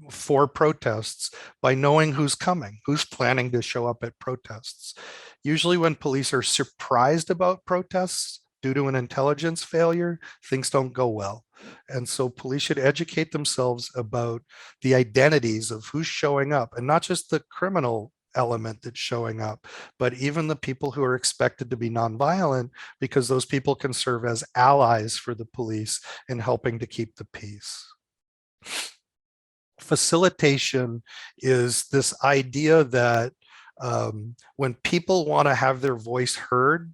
Speaker 2: for protests by knowing who's coming, who's planning to show up at protests. Usually when police are surprised about protests due to an intelligence failure, things don't go well. And so police should educate themselves about the identities of who's showing up, and not just the criminal element that's showing up, but even the people who are expected to be nonviolent, because those people can serve as allies for the police in helping to keep the peace. Facilitation is this idea that when people want to have their voice heard,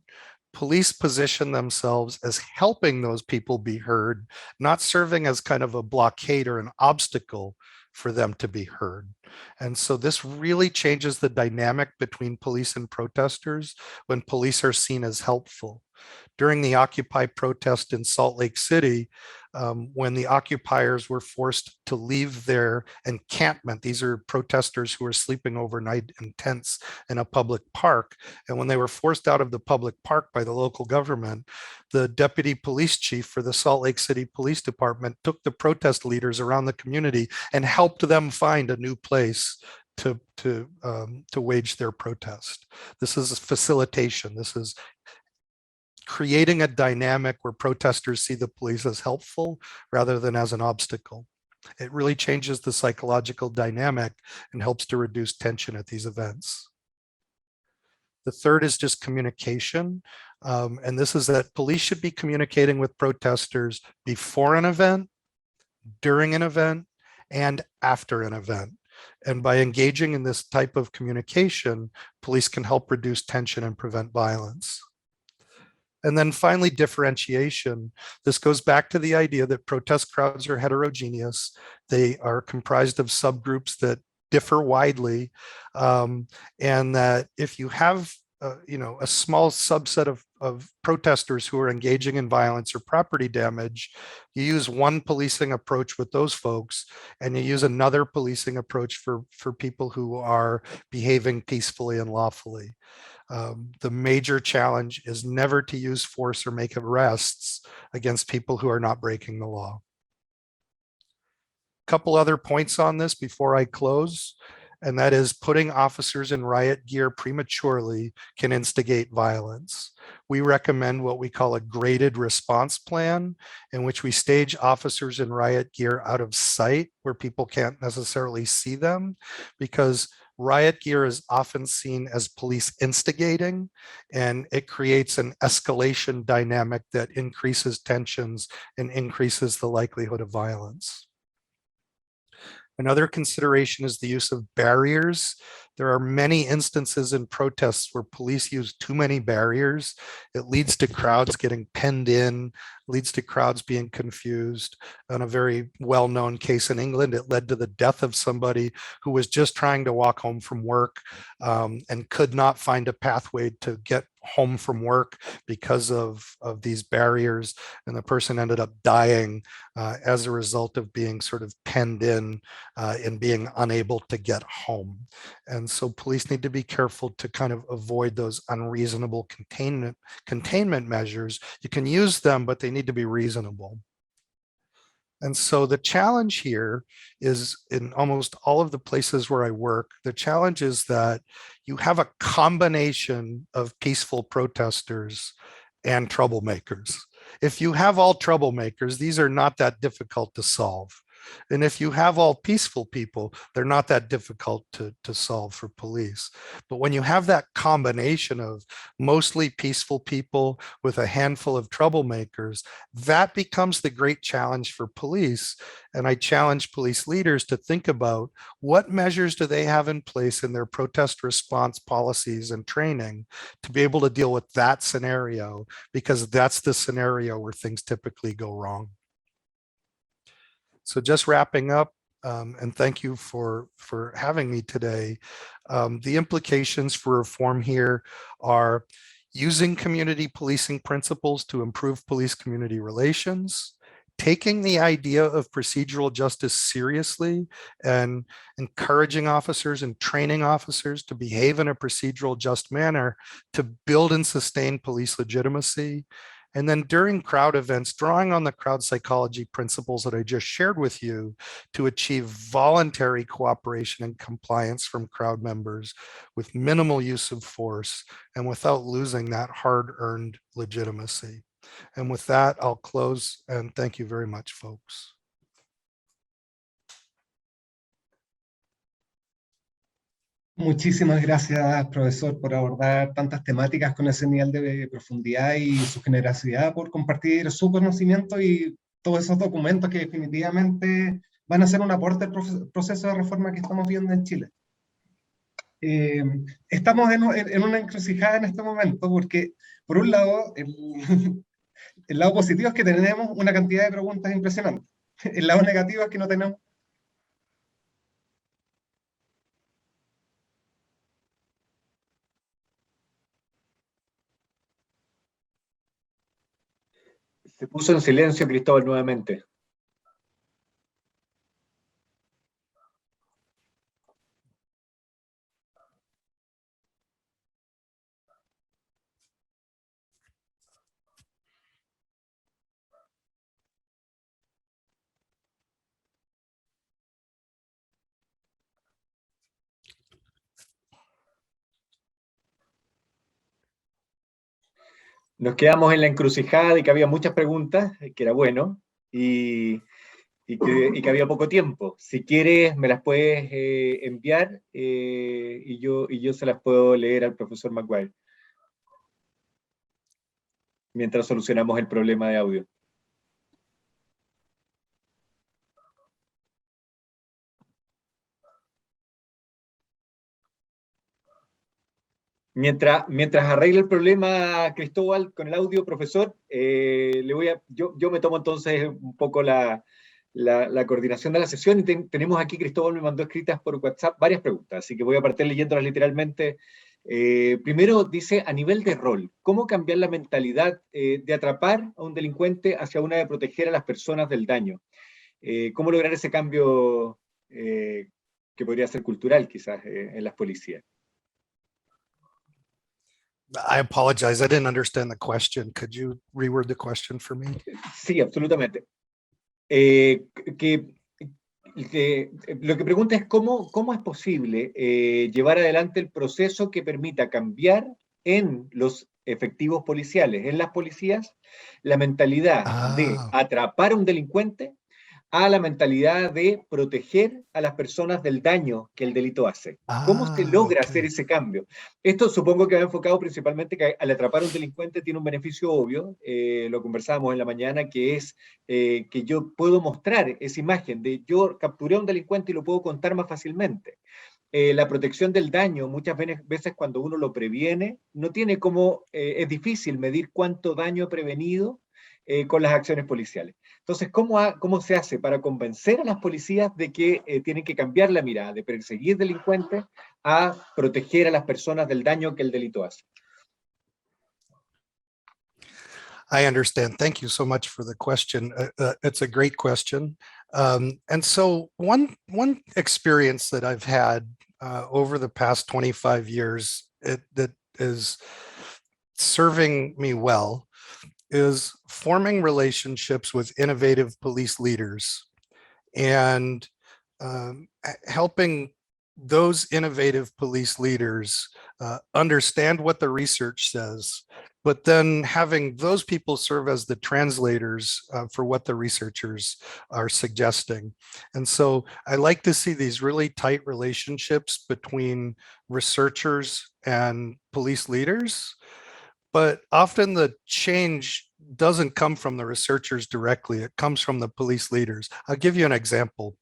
Speaker 2: police position themselves as helping those people be heard, not serving as kind of a blockade or an obstacle for them to be heard. And so this really changes the dynamic between police and protesters when police are seen as helpful. During the Occupy protest in Salt Lake City, when the occupiers were forced to leave their encampment, these are protesters who were sleeping overnight in tents in a public park. And when they were forced out of the public park by the local government, the deputy police chief for the Salt Lake City Police Department took the protest leaders around the community and helped them find a new place to wage their protest. This is facilitation. This is creating a dynamic where protesters see the police as helpful rather than as an obstacle. It really changes the psychological dynamic and helps to reduce tension at these events. The third is just communication. And this is that police should be communicating with protesters before an event, during an event, and after an event. And by engaging in this type of communication, police can help reduce tension and prevent violence. And then finally, differentiation. This goes back to the idea that protest crowds are heterogeneous. They are comprised of subgroups that differ widely, and that if you have a small subset of protesters who are engaging in violence or property damage, you use one policing approach with those folks, and you use another policing approach for people who are behaving peacefully and lawfully. The major challenge is never to use force or make arrests against people who are not breaking the law. A couple other points on this before I close, and that is putting officers in riot gear prematurely can instigate violence. We recommend what we call a graded response plan, in which we stage officers in riot gear out of sight where people can't necessarily see them, because riot gear is often seen as police instigating, and it creates an escalation dynamic that increases tensions and increases the likelihood of violence. Another consideration is the use of barriers. There are many instances in protests where police use too many barriers. It leads to crowds getting penned in, leads to crowds being confused. In a very well-known case in England, it led to the death of somebody who was just trying to walk home from work and could not find a pathway to get home from work because of these barriers. And the person ended up dying as a result of being sort of penned in and being unable to get home. And so police need to be careful to kind of avoid those unreasonable containment measures. You can use them, but they need to be reasonable. And so the challenge here is, in almost all of the places where I work, the challenge is that you have a combination of peaceful protesters and troublemakers. If you have all troublemakers, these are not that difficult to solve. And if you have all peaceful people, they're not that difficult to solve for police. But when you have that combination of mostly peaceful people with a handful of troublemakers, that becomes the great challenge for police. And I challenge police leaders to think about what measures do they have in place in their protest response policies and training to be able to deal with that scenario, because that's the scenario where things typically go wrong. So just wrapping up, and thank you for having me today. The implications for reform here are using community policing principles to improve police-community relations, taking the idea of procedural justice seriously and encouraging officers and training officers to behave in a procedural just manner to build and sustain police legitimacy. And then during crowd events, drawing on the crowd psychology principles that I just shared with you to achieve voluntary cooperation and compliance from crowd members with minimal use of force and without losing that hard-earned legitimacy. And with that, I'll close and thank you very much, folks.
Speaker 1: Muchísimas gracias, profesor, por abordar tantas temáticas con ese nivel de profundidad y su generosidad por compartir su conocimiento y todos esos documentos que definitivamente van a ser un aporte al proceso de reforma que estamos viendo en Chile. Estamos en una encrucijada en este momento porque, por un lado, el lado positivo es que tenemos una cantidad de preguntas impresionante. El lado negativo es que no tenemos.
Speaker 3: Se puso en silencio Cristóbal nuevamente. Nos quedamos en la encrucijada de que había muchas preguntas, que era bueno, y que había poco tiempo. Si quieres, me las puedes enviar y yo se las puedo leer al profesor Maguire, mientras solucionamos el problema de audio. Mientras arregle el problema, Cristóbal, con el audio, profesor, yo me tomo entonces un poco la coordinación de la sesión y tenemos aquí, Cristóbal me mandó escritas por WhatsApp varias preguntas, así que voy a partir leyéndolas literalmente. Primero dice, a nivel de rol, ¿cómo cambiar la mentalidad de atrapar a un delincuente hacia una de proteger a las personas del daño? ¿Cómo lograr ese cambio que podría ser cultural quizás en las policías?
Speaker 2: I apologize. I didn't understand the question. Could you reword the question for me?
Speaker 3: Sí, absolutamente. Lo que pregunta es cómo es posible llevar adelante el proceso que permita cambiar en los efectivos policiales, en las policías, la mentalidad de atrapar a un delincuente a la mentalidad de proteger a las personas del daño que el delito hace. ¿Cómo se logra hacer ese cambio? Esto supongo que va enfocado principalmente que al atrapar a un delincuente tiene un beneficio obvio, lo conversábamos en la mañana, que es que yo puedo mostrar esa imagen de yo capturé a un delincuente y lo puedo contar más fácilmente. La protección del daño, muchas veces cuando uno lo previene, no tiene como, es difícil medir cuánto daño ha prevenido con las acciones policiales. Entonces, ¿cómo se hace para convencer a las policías de que tienen que cambiar la mirada, de perseguir delincuentes a proteger a las personas del daño que el delito hace?
Speaker 2: I understand. Thank you so much for the question. It's a great question. And so one experience that I've had over the past 25 years that is serving me well is forming relationships with innovative police leaders and helping those innovative police leaders understand what the research says but then having those people serve as the translators for what the researchers are suggesting. And so I like to see these really tight relationships between researchers and police leaders, but often the change doesn't come from the researchers directly. It comes from the police leaders. I'll give you an example.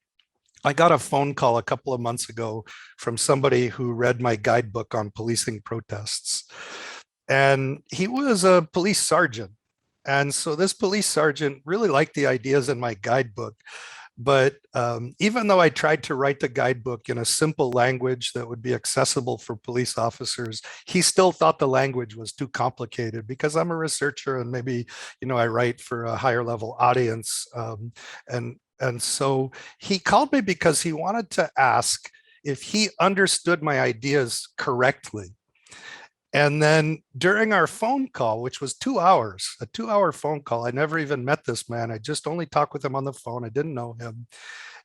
Speaker 2: I got a phone call a couple of months ago from somebody who read my guidebook on policing protests. And he was a police sergeant. And so this police sergeant really liked the ideas in my guidebook. But even though I tried to write the guidebook in a simple language that would be accessible for police officers, he still thought the language was too complicated because I'm a researcher and maybe, I write for a higher level audience. And so he called me because he wanted to ask if he understood my ideas correctly. And then during our phone call, which was 2 hours, a 2-hour phone call, I never even met this man. I just only talked with him on the phone. I didn't know him.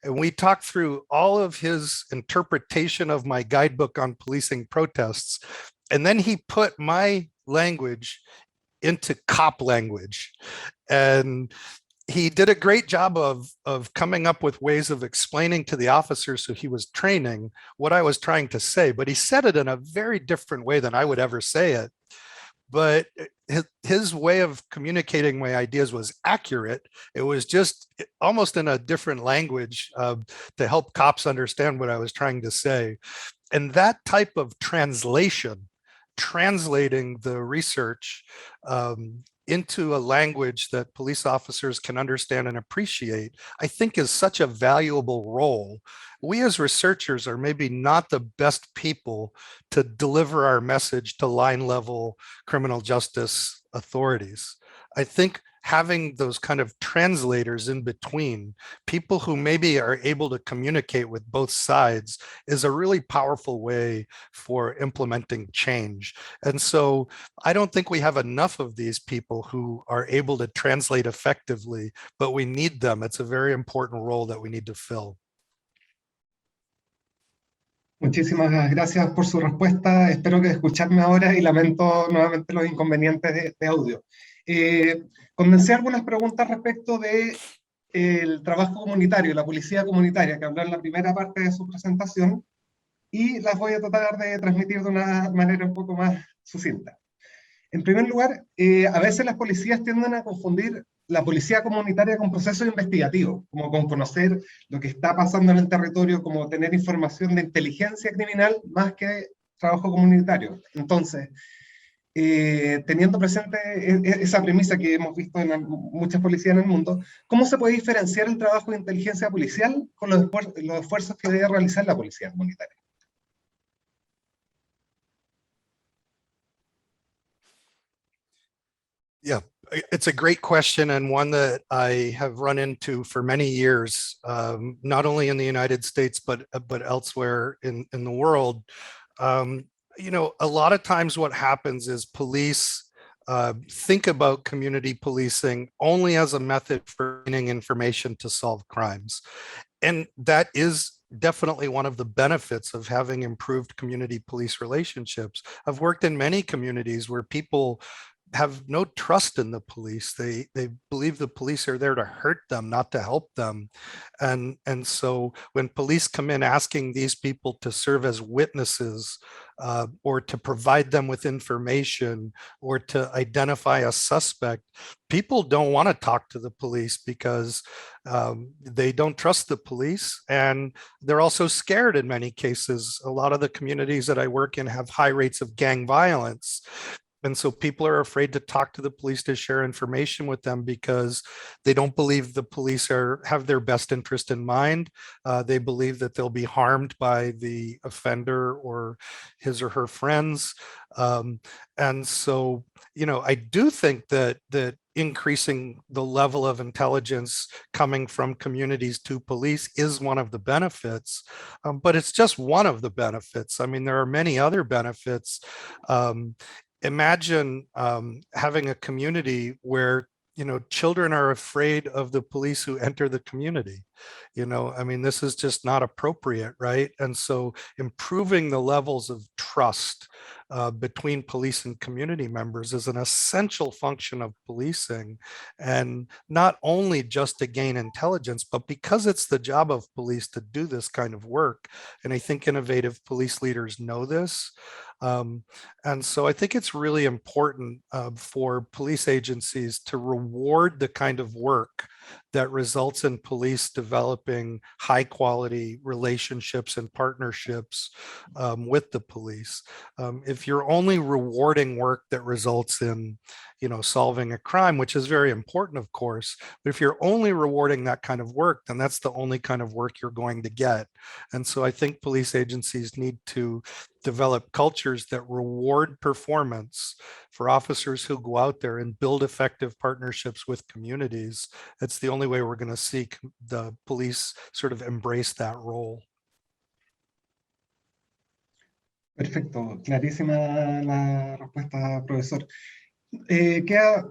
Speaker 2: And we talked through all of his interpretation of my guidebook on policing protests. And then he put my language into cop language. And he did a great job of coming up with ways of explaining to the officers who he was training what I was trying to say, but he said it in a very different way than I would ever say it. But his way of communicating my ideas was accurate. It was just almost in a different language to help cops understand what I was trying to say. And that type of translation, translating the research into a language that police officers can understand and appreciate, I think is such a valuable role. We as researchers are maybe not the best people to deliver our message to line level criminal justice authorities. I think having those kind of translators in between, people who maybe are able to communicate with both sides, is a really powerful way for implementing change. And so I don't think we have enough of these people who are able to translate effectively, but we need them. It's a very important role that we need to fill.
Speaker 1: Muchísimas gracias por su respuesta. Espero que escucharme ahora y lamento nuevamente los inconvenientes de audio. Condensé algunas preguntas respecto del trabajo comunitario, la policía comunitaria, que habló en la primera parte de su presentación, y las voy a tratar de transmitir de una manera un poco más sucinta. En primer lugar, a veces las policías tienden a confundir la policía comunitaria con procesos investigativos, como con conocer lo que está pasando en el territorio, como tener información de inteligencia criminal, más que trabajo comunitario. Entonces, teniendo presente esa premisa que hemos visto en muchas policías en el mundo, ¿cómo se puede diferenciar el trabajo de inteligencia policial con los esfuerzos que debe realizar la policía comunitaria?
Speaker 2: Yeah, it's a great question, and one that I have run into for many years, not only in the United States, but elsewhere in the world. A lot of times what happens is police think about community policing only as a method for gaining information to solve crimes. And that is definitely one of the benefits of having improved community police relationships. I've worked in many communities where people have no trust in the police. They believe the police are there to hurt them, not to help them. And so when police come in asking these people to serve as witnesses or to provide them with information or to identify a suspect, people don't want to talk to the police because they don't trust the police, and they're also scared in many cases. A lot of the communities that I work in have high rates of gang violence. And so people are afraid to talk to the police, to share information with them, because they don't believe the police have their best interest in mind. They believe that they'll be harmed by the offender or his or her friends. And so, I do think that increasing the level of intelligence coming from communities to police is one of the benefits, but it's just one of the benefits. I mean, there are many other benefits. Imagine having a community where children are afraid of the police who enter the community. I mean, this is just not appropriate, right? And so improving the levels of trust between police and community members is an essential function of policing, and not only just to gain intelligence, but because it's the job of police to do this kind of work. And I think innovative police leaders know this. And so I think it's really important for police agencies to reward the kind of work that results in police developing high quality relationships and partnerships with the police. If you're only rewarding work that results in, solving a crime, which is very important, of course, but if you're only rewarding that kind of work, then that's the only kind of work you're going to get. And so I think police agencies need to develop cultures that reward performance for officers who go out there and build effective partnerships with communities. It's the only way we're going to see the police sort of embrace that role.
Speaker 1: Perfecto, clarísima la respuesta, profesor. Queda,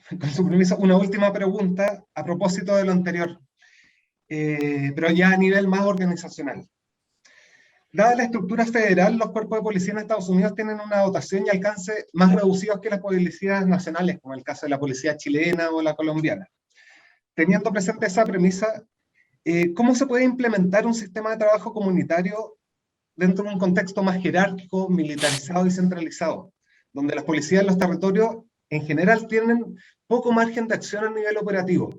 Speaker 1: con su permiso, una última pregunta a propósito de lo anterior, pero ya a nivel más organizacional. Dada la estructura federal, los cuerpos de policía en Estados Unidos tienen una dotación y alcance más reducidos que las policías nacionales, como el caso de la policía chilena o la colombiana. Teniendo presente esa premisa, ¿cómo se puede implementar un sistema de trabajo comunitario dentro de un contexto más jerárquico, militarizado y centralizado, donde las policías en los territorios en general tienen poco margen de acción a nivel operativo?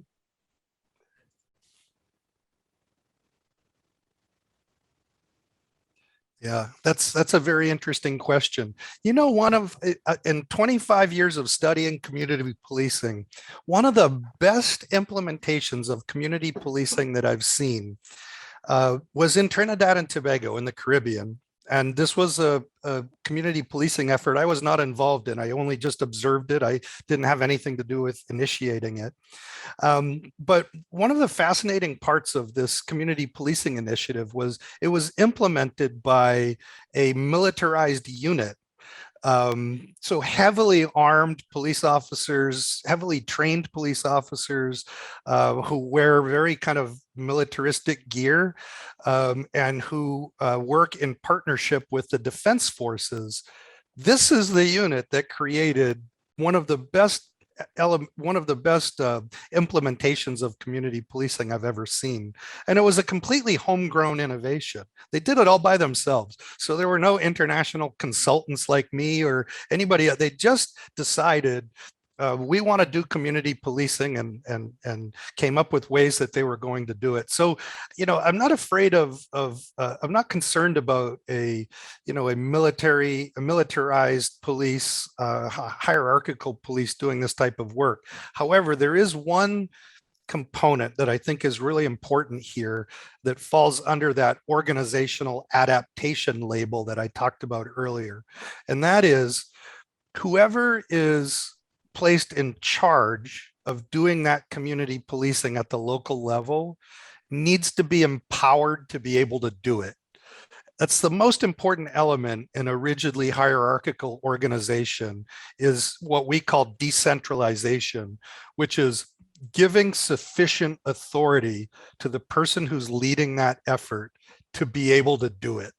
Speaker 2: Yeah, that's a very interesting question. In 25 years of studying community policing, one of the best implementations of community policing that I've seen was in Trinidad and Tobago in the Caribbean. And this was a community policing effort I was not involved in. I only just observed it. I didn't have anything to do with initiating it. But one of the fascinating parts of this community policing initiative was it was implemented by a militarized unit. So heavily armed police officers, heavily trained police officers who wear very kind of militaristic gear and who work in partnership with the defense forces. This is the unit that created one of the best implementations of community policing I've ever seen. And it was a completely homegrown innovation. They did it all by themselves. So there were no international consultants like me or anybody. They just decided we want to do community policing and came up with ways that they were going to do it. So, I'm not afraid I'm not concerned about a militarized police, hierarchical police doing this type of work. However, there is one component that I think is really important here that falls under that organizational adaptation label that I talked about earlier. And that is whoever is placed in charge of doing that community policing at the local level needs to be empowered to be able to do it. That's the most important element in a rigidly hierarchical organization, is what we call decentralization, which is giving sufficient authority to the person who's leading that effort to be able to do it.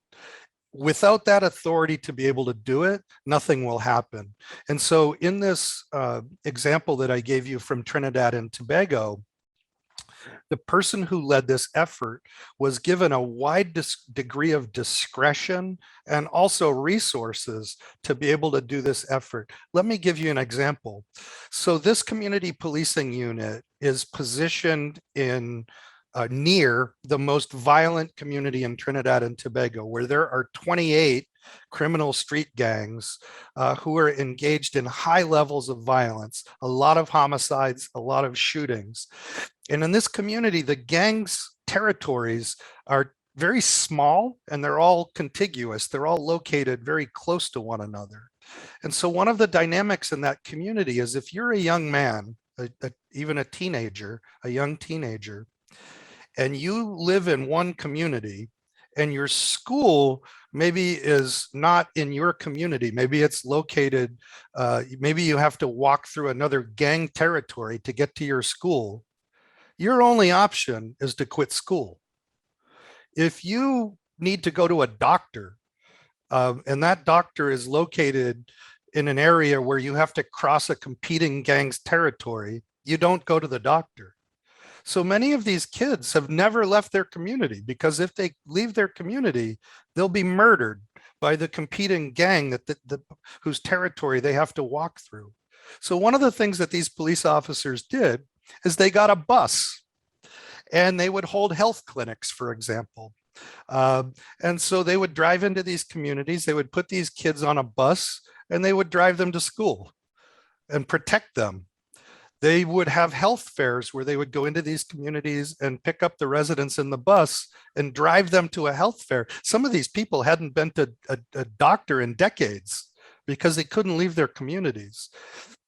Speaker 2: Without that authority to be able to do it, nothing will happen. And so in this example that I gave you from Trinidad and Tobago, the person who led this effort was given a wide degree of discretion and also resources to be able to do this effort. Let me give you an example. So this community policing unit is positioned in near the most violent community in Trinidad and Tobago, where there are 28 criminal street gangs who are engaged in high levels of violence, a lot of homicides, a lot of shootings. And in this community, the gangs' territories are very small and they're all contiguous. They're all located very close to one another. And so one of the dynamics in that community is if you're a young man, even a teenager, a young teenager, and you live in one community and your school maybe is not in your community, maybe it's located, maybe you have to walk through another gang territory to get to your school, your only option is to quit school. If you need to go to a doctor and that doctor is located in an area where you have to cross a competing gang's territory, you don't go to the doctor. So many of these kids have never left their community, because if they leave their community, they'll be murdered by the competing gang whose territory they have to walk through. So one of the things that these police officers did is they got a bus, and they would hold health clinics, for example. And so they would drive into these communities, they would put these kids on a bus, and they would drive them to school and protect them. They would have health fairs where they would go into these communities and pick up the residents in the bus and drive them to a health fair. Some of these people hadn't been to a doctor in decades because they couldn't leave their communities.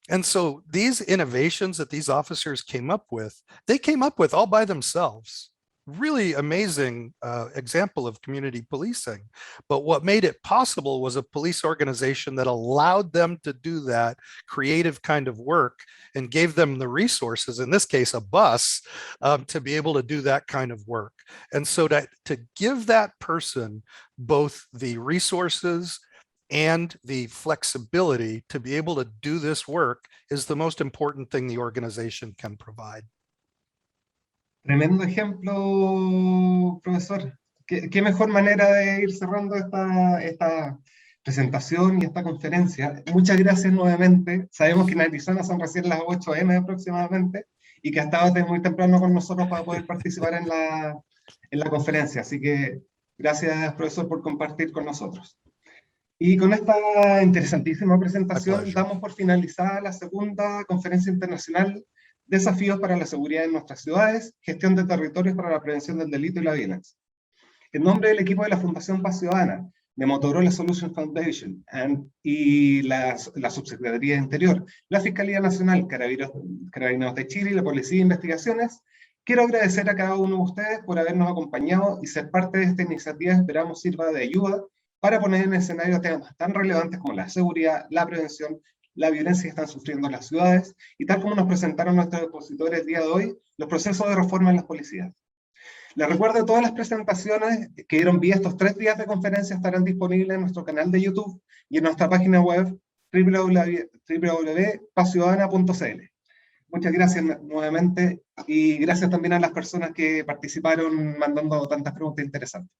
Speaker 2: And so these innovations that these officers came up with, they came up with all by themselves. Really amazing example of community policing. But what made it possible was a police organization that allowed them to do that creative kind of work and gave them the resources, in this case, a bus, to be able to do that kind of work. And so to give that person both the resources and the flexibility to be able to do this work is the most important thing the organization can provide.
Speaker 1: Tremendo ejemplo, profesor. ¿Qué mejor manera de ir cerrando esta presentación y esta conferencia? Muchas gracias nuevamente. Sabemos que en Arizona son recién las 8 AM aproximadamente y que ha estado desde muy temprano con nosotros para poder participar en la conferencia. Así que gracias, profesor, por compartir con nosotros. Y con esta interesantísima presentación damos por finalizada la segunda conferencia internacional Desafíos para la seguridad en nuestras ciudades, gestión de territorios para la prevención del delito y la violencia. En nombre del equipo de la Fundación Paz Ciudadana, de Motorola Solution Foundation y la Subsecretaría de Interior, la Fiscalía Nacional, Carabineros de Chile y la Policía de Investigaciones, quiero agradecer a cada uno de ustedes por habernos acompañado y ser parte de esta iniciativa. Esperamos sirva de ayuda para poner en escenario temas tan relevantes como la seguridad, la prevención, la violencia que están sufriendo las ciudades, y tal como nos presentaron nuestros expositores el día de hoy, los procesos de reforma en las policías. Les recuerdo que todas las presentaciones que dieron vía estos 3 días de conferencia estarán disponibles en nuestro canal de YouTube y en nuestra página web www.pazciudadana.cl. Muchas gracias nuevamente, y gracias también a las personas que participaron mandando tantas preguntas interesantes.